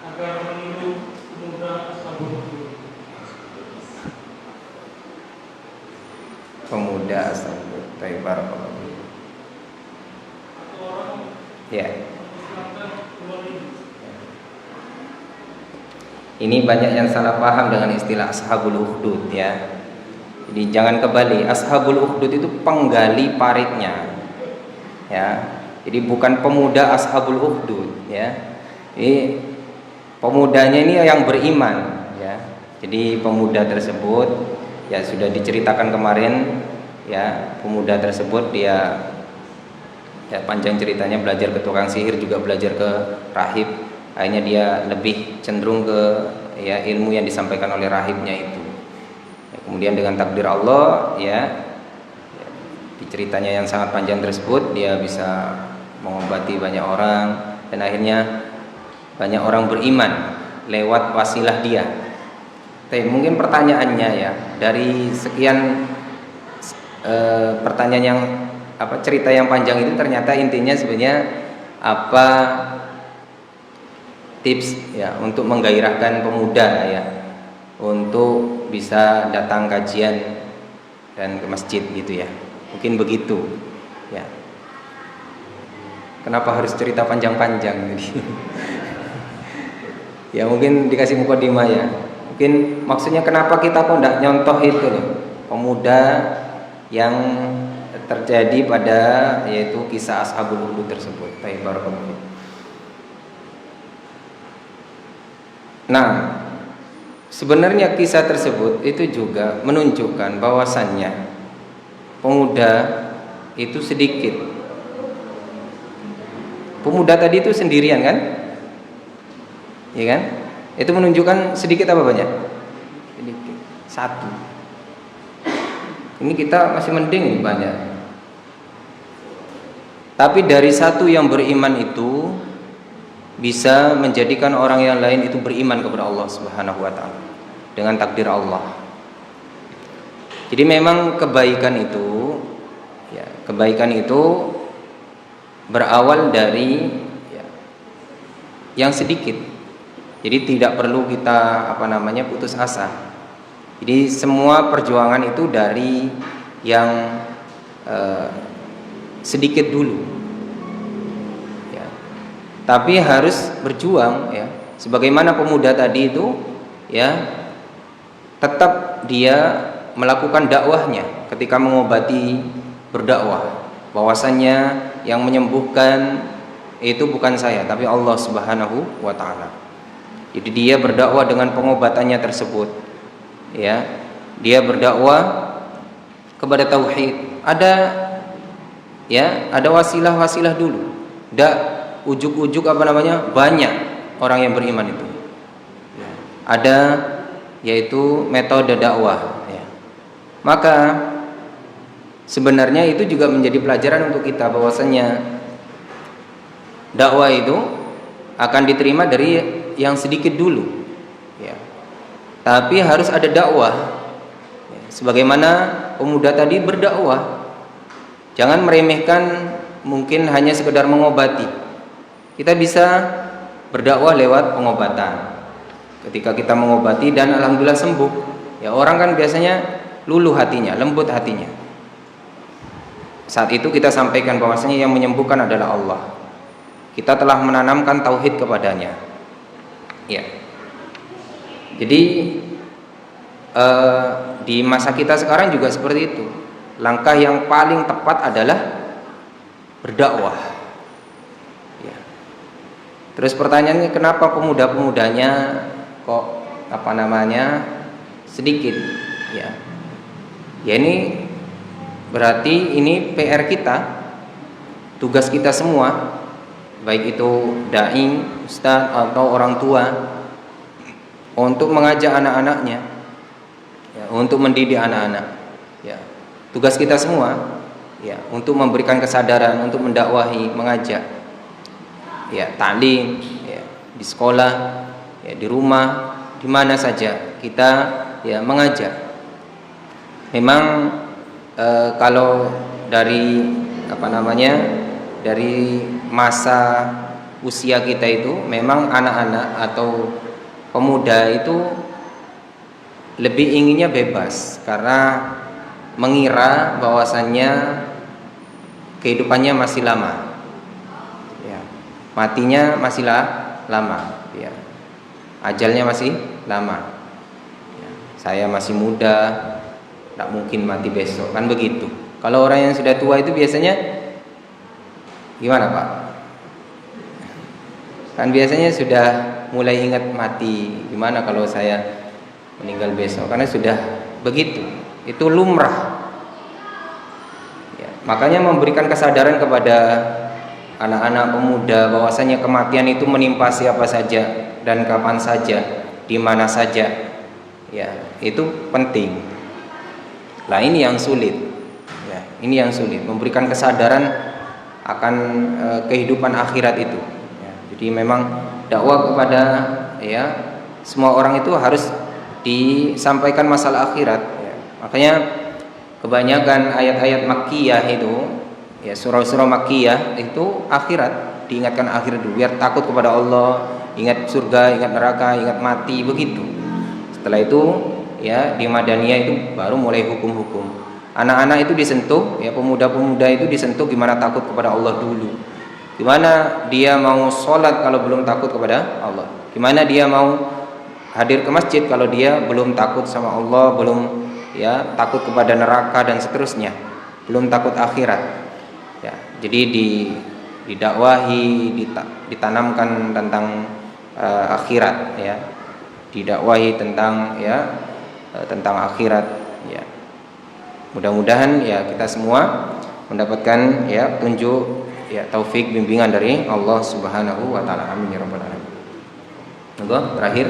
agar meniru pemuda Ashabul Ukhdud. Pemuda Ashabul Ukhdud. Ya. Ini banyak yang salah paham dengan istilah Ashabul Ukhdud ya. Jadi jangan kebalik, Ashabul Ukhdud itu penggali paritnya. Ya. Jadi bukan pemuda Ashabul Ukhdud ya. Ini pemudanya ini yang beriman ya. Jadi pemuda tersebut ya sudah diceritakan kemarin ya, pemuda tersebut dia ya panjang ceritanya, belajar ke tukang sihir, juga belajar ke rahib. Akhirnya dia lebih cenderung ke ya ilmu yang disampaikan oleh rahibnya itu. Ya, kemudian dengan takdir Allah ya, di ceritanya yang sangat panjang tersebut dia bisa mengobati banyak orang dan akhirnya banyak orang beriman lewat wasilah dia. Tapi mungkin pertanyaannya ya, dari sekian pertanyaan yang cerita yang panjang itu ternyata intinya sebenarnya apa tips ya untuk menggairahkan pemuda ya untuk bisa datang kajian dan ke masjid gitu ya, mungkin begitu ya. Kenapa harus cerita panjang-panjang jadi ya mungkin dikasih mukadimah ya, mungkin maksudnya kenapa kita kok tidak nyontoh itu loh pemuda yang terjadi pada yaitu kisah Ashabul Ukhdud tersebut. Nah, sebenarnya kisah tersebut itu juga menunjukkan bahwasannya pemuda itu sedikit. Pemuda tadi itu sendirian kan? Ya kan? Itu menunjukkan sedikit apa banyak? Sedikit. Satu. Ini kita masih mending banyak. Tapi dari satu yang beriman itu bisa menjadikan orang yang lain itu beriman kepada Allah Subhanahu wa taala dengan takdir Allah. Jadi memang kebaikan itu ya, kebaikan itu berawal dari ya, yang sedikit. Jadi tidak perlu kita putus asa. Jadi semua perjuangan itu dari yang sedikit dulu ya. Tapi harus berjuang ya, sebagaimana pemuda tadi itu ya, tetap dia melakukan dakwahnya ketika mengobati, berdakwah bahwasannya yang menyembuhkan itu bukan saya tapi Allah Subhanahu wa taala. Jadi dia berdakwah dengan pengobatannya tersebut ya, dia berdakwah kepada tauhid. Ada wasilah-wasilah dulu. Tidak ujuk-ujuk banyak orang yang beriman itu. Ada yaitu metode dakwah. Ya. Maka sebenarnya itu juga menjadi pelajaran untuk kita bahwasanya dakwah itu akan diterima dari yang sedikit dulu. Ya. Tapi harus ada dakwah. Ya. Sebagaimana pemuda tadi berdakwah. Jangan meremehkan mungkin hanya sekedar mengobati. Kita bisa berdakwah lewat pengobatan. Ketika kita mengobati dan alhamdulillah sembuh, ya orang kan biasanya luluh hatinya, lembut hatinya. Saat itu kita sampaikan bahwasanya yang menyembuhkan adalah Allah. Kita telah menanamkan tauhid kepadanya. Ya. Jadi di masa kita sekarang juga seperti itu. Langkah yang paling tepat adalah berdakwah. Ya. Terus pertanyaannya kenapa pemuda-pemudanya kok sedikit? Ya. Ya ini berarti ini PR kita, tugas kita semua, baik itu dai, ustaz atau orang tua, untuk mengajak anak-anaknya, ya, untuk mendidik anak-anak. Ya. Tugas kita semua ya untuk memberikan kesadaran, untuk mendakwahi, mengajak. Ya, taklim ya, di sekolah, ya, di rumah, di mana saja kita ya mengajak. Memang kalau dari dari masa usia kita itu memang anak-anak atau pemuda itu lebih inginnya bebas karena mengira bahwasannya kehidupannya masih lama, ya, matinya masih lama, ya, ajalnya masih lama. Ya, saya masih muda, tidak mungkin mati besok, kan begitu. Kalau orang yang sudah tua itu biasanya gimana Pak? Kan biasanya sudah mulai ingat mati. Gimana kalau saya meninggal besok? Karena sudah begitu. Itu lumrah. Ya, makanya memberikan kesadaran kepada anak-anak pemuda bahwasanya kematian itu menimpa siapa saja dan kapan saja, di mana saja. Ya, itu penting. Nah, ini yang sulit. Ya, ini yang sulit. Memberikan kesadaran akan kehidupan akhirat itu. Jadi memang dakwah kepada semua orang itu harus disampaikan masalah akhirat. Ya. Makanya kebanyakan ayat-ayat Makkiyah itu, surah-surah Makkiyah itu akhirat, diingatkan akhirat dulu, biar takut kepada Allah, ingat surga, ingat neraka, ingat mati, begitu. Setelah itu di Madaniyah itu baru mulai hukum-hukum. Anak-anak itu disentuh, pemuda-pemuda itu disentuh gimana takut kepada Allah dulu. Gimana dia mau sholat kalau belum takut kepada Allah? Gimana dia mau hadir ke masjid kalau dia belum takut sama Allah, belum takut kepada neraka dan seterusnya, belum takut akhirat. Ya, jadi didakwahi, ditanamkan tentang akhirat, didakwahi tentang tentang akhirat. Ya, mudah-mudahan kita semua mendapatkan petunjuk, taufik, bimbingan dari Allah Subhanahu wa taala. Amin ya rabbal alamin. Monggo terakhir.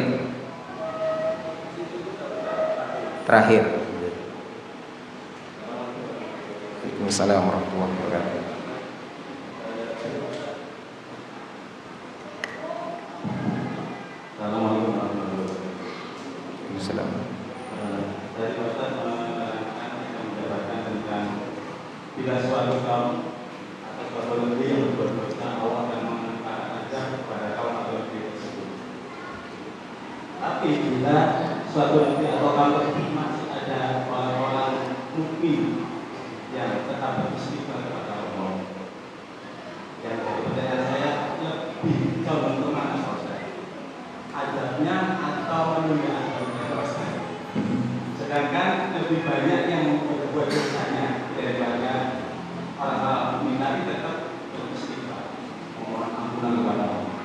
Waalaikumsalam warahmatullahi wabarakatuh. Assalamualaikum warahmatullahi wabarakatuh. Waalaikumsalam. Dari Ustaz menjelaskan tentang bila suatu kaum atau suatu negeri yang berbuat dosa, Allah akan mengangkat azab kepada kaum atau negeri tersebut. Tapi bila suatu negeri atau kaum tersebut masih ada orang-orang mukmin yang tetap beristighfar kepada Allah, yang pertanyaan saya lebih jauh untuk mana Ustaz? Azabnya atau penundaan azabnya? Sedangkan lebih banyak yang berbuat dosanya daripada orang-orang mukmin tadi tetap beristighfar, memohon ampunan kepada Allah.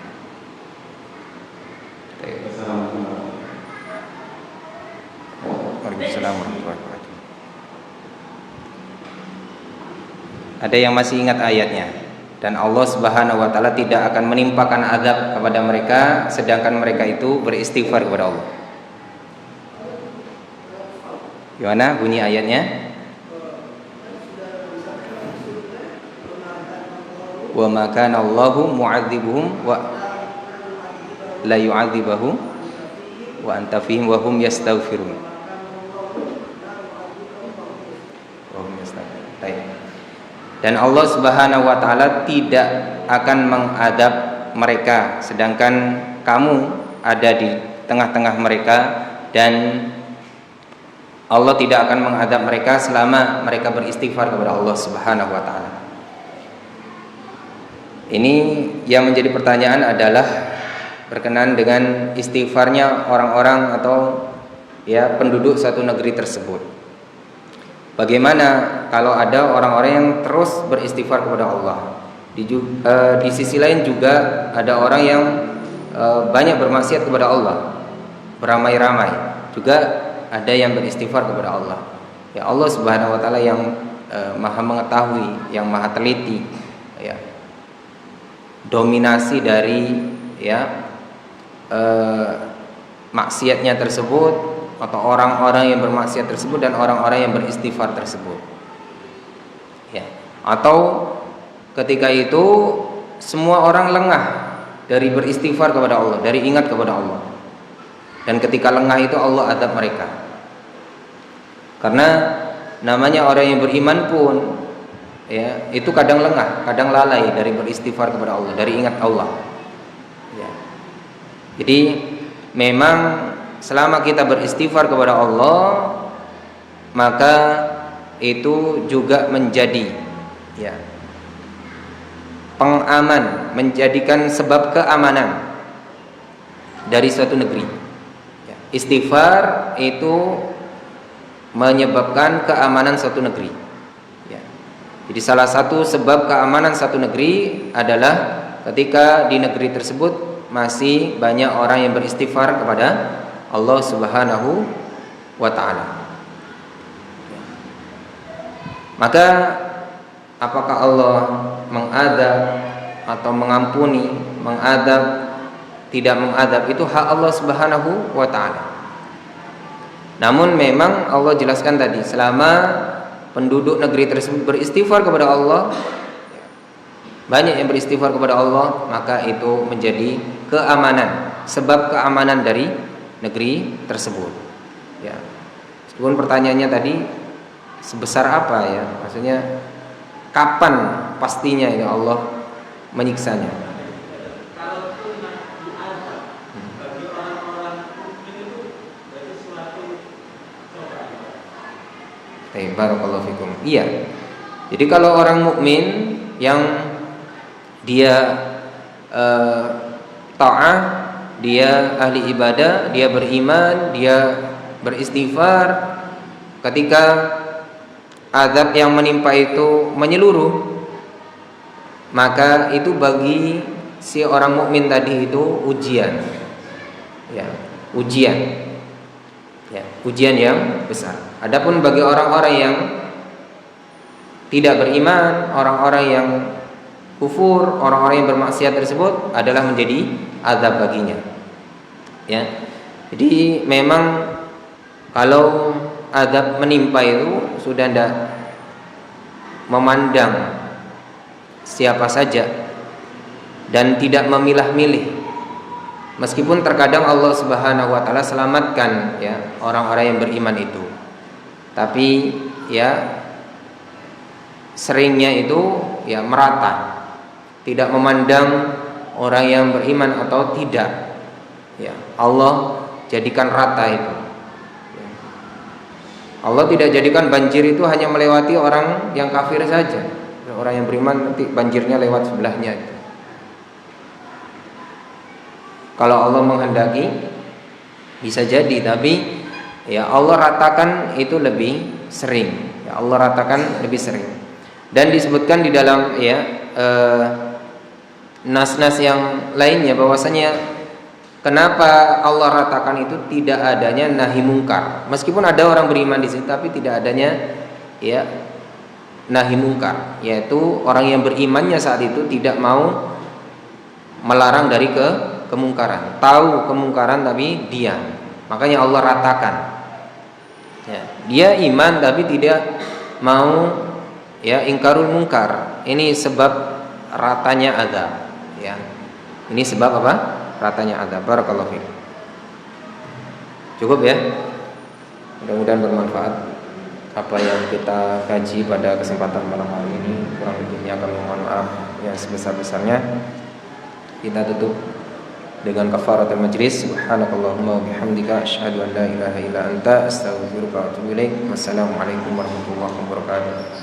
Assalamualaikum warahmatullahi wabarakatuh. Ada yang masih ingat ayatnya? Dan Allah Subhanahu wa taala tidak akan menimpakan azab kepada mereka sedangkan mereka itu beristighfar kepada Allah. Gimana bunyi ayatnya? Wa ma kana Allahu mu'adzibuhum wa la yu'adzibuhum wa anta fihim wa hum yastaghfirun. Dan Allah Subhanahu wa taala tidak akan mengadab mereka sedangkan kamu ada di tengah-tengah mereka, dan Allah tidak akan mengadab mereka selama mereka beristighfar kepada Allah Subhanahu wa taala. Ini yang menjadi pertanyaan adalah berkenaan dengan istighfarnya orang-orang atau penduduk satu negeri tersebut. Bagaimana kalau ada orang-orang yang terus beristighfar kepada Allah? Di sisi lain juga ada orang yang banyak bermaksiat kepada Allah, beramai-ramai. Juga ada yang beristighfar kepada Allah. Ya, Allah Subhanahu wa taala yang Maha mengetahui, yang Maha teliti, dominasi dari maksiatnya tersebut, atau orang-orang yang bermaksiat tersebut dan orang-orang yang beristighfar tersebut. Atau ketika itu semua orang lengah dari beristighfar kepada Allah, dari ingat kepada Allah. Dan ketika lengah itu Allah azab mereka. Karena namanya orang yang beriman pun ya, itu kadang lengah, kadang lalai dari beristighfar kepada Allah, dari ingat Allah. Ya. Jadi memang selama kita beristighfar kepada Allah, maka itu juga menjadi ya pengaman, menjadikan sebab keamanan dari suatu negeri. Ya. Istighfar itu menyebabkan keamanan suatu negeri. Ya. Jadi salah satu sebab keamanan satu negeri adalah ketika di negeri tersebut masih banyak orang yang beristighfar kepada Allah Subhanahu wa ta'ala. Ya. Maka apakah Allah mengadab atau mengampuni, mengadab, tidak mengadab, itu hak Allah Subhanahu wa ta'ala. Namun memang Allah jelaskan tadi, selama penduduk negeri tersebut beristighfar kepada Allah, banyak yang beristighfar kepada Allah, maka itu menjadi keamanan, sebab keamanan dari negeri tersebut. Ya. Meskipun pertanyaannya tadi sebesar apa ya, maksudnya kapan pastinya ini Allah menyiksanya. Kalau sunnah diazab bagi orang-orang mukmin itu berarti suatu cobaan. Barakallahu fikum. Iya. Jadi kalau orang mukmin yang dia ta'ah, dia ahli ibadah, dia beriman, dia beristighfar, ketika azab yang menimpa itu menyeluruh, maka itu bagi si orang mukmin tadi itu ujian. Ya, ujian. Ya, ujian yang besar. Adapun bagi orang-orang yang tidak beriman, orang-orang yang kufur, orang-orang yang bermaksiat tersebut adalah menjadi azab baginya. Ya. Jadi memang kalau azab menimpa itu sudah tidak memandang siapa saja dan tidak memilah-milih. Meskipun terkadang Allah Subhanahu wa taala selamatkan ya orang-orang yang beriman itu. Tapi ya seringnya itu ya merata. Tidak memandang orang yang beriman atau tidak. Ya, Allah jadikan rata itu. Allah tidak jadikan banjir itu hanya melewati orang yang kafir saja. Orang yang beriman nanti banjirnya lewat sebelahnya. Kalau Allah menghendaki bisa jadi, tapi ya Allah ratakan itu lebih sering. Ya Allah ratakan lebih sering. Dan disebutkan di dalam ya nas-nas yang lainnya bahwasanya kenapa Allah ratakan itu tidak adanya nahi mungkar. Meskipun ada orang beriman di situ, tapi tidak adanya ya nahi mungkar, yaitu orang yang berimannya saat itu tidak mau melarang dari kemungkaran. Tahu kemungkaran tapi diam. Makanya Allah ratakan. Ya, dia iman tapi tidak mau ya ingkarul mungkar. Ini sebab ratanya azab. Ya. Ini sebab apa? Ratanya azab. Barakallahu fiik. Cukup ya? Mudah-mudahan bermanfaat apa yang kita kaji pada kesempatan malam hari ini. Kurang lebihnya kami mohon maaf yang sebesar-besarnya. Kita tutup dengan kafaratul majlis. Subhanakallahumma bihamdika asyhadu an la ilaha illa anta astaghfiruka wa atubu ilaik. Wassalamualaikum warahmatullahi wabarakatuh.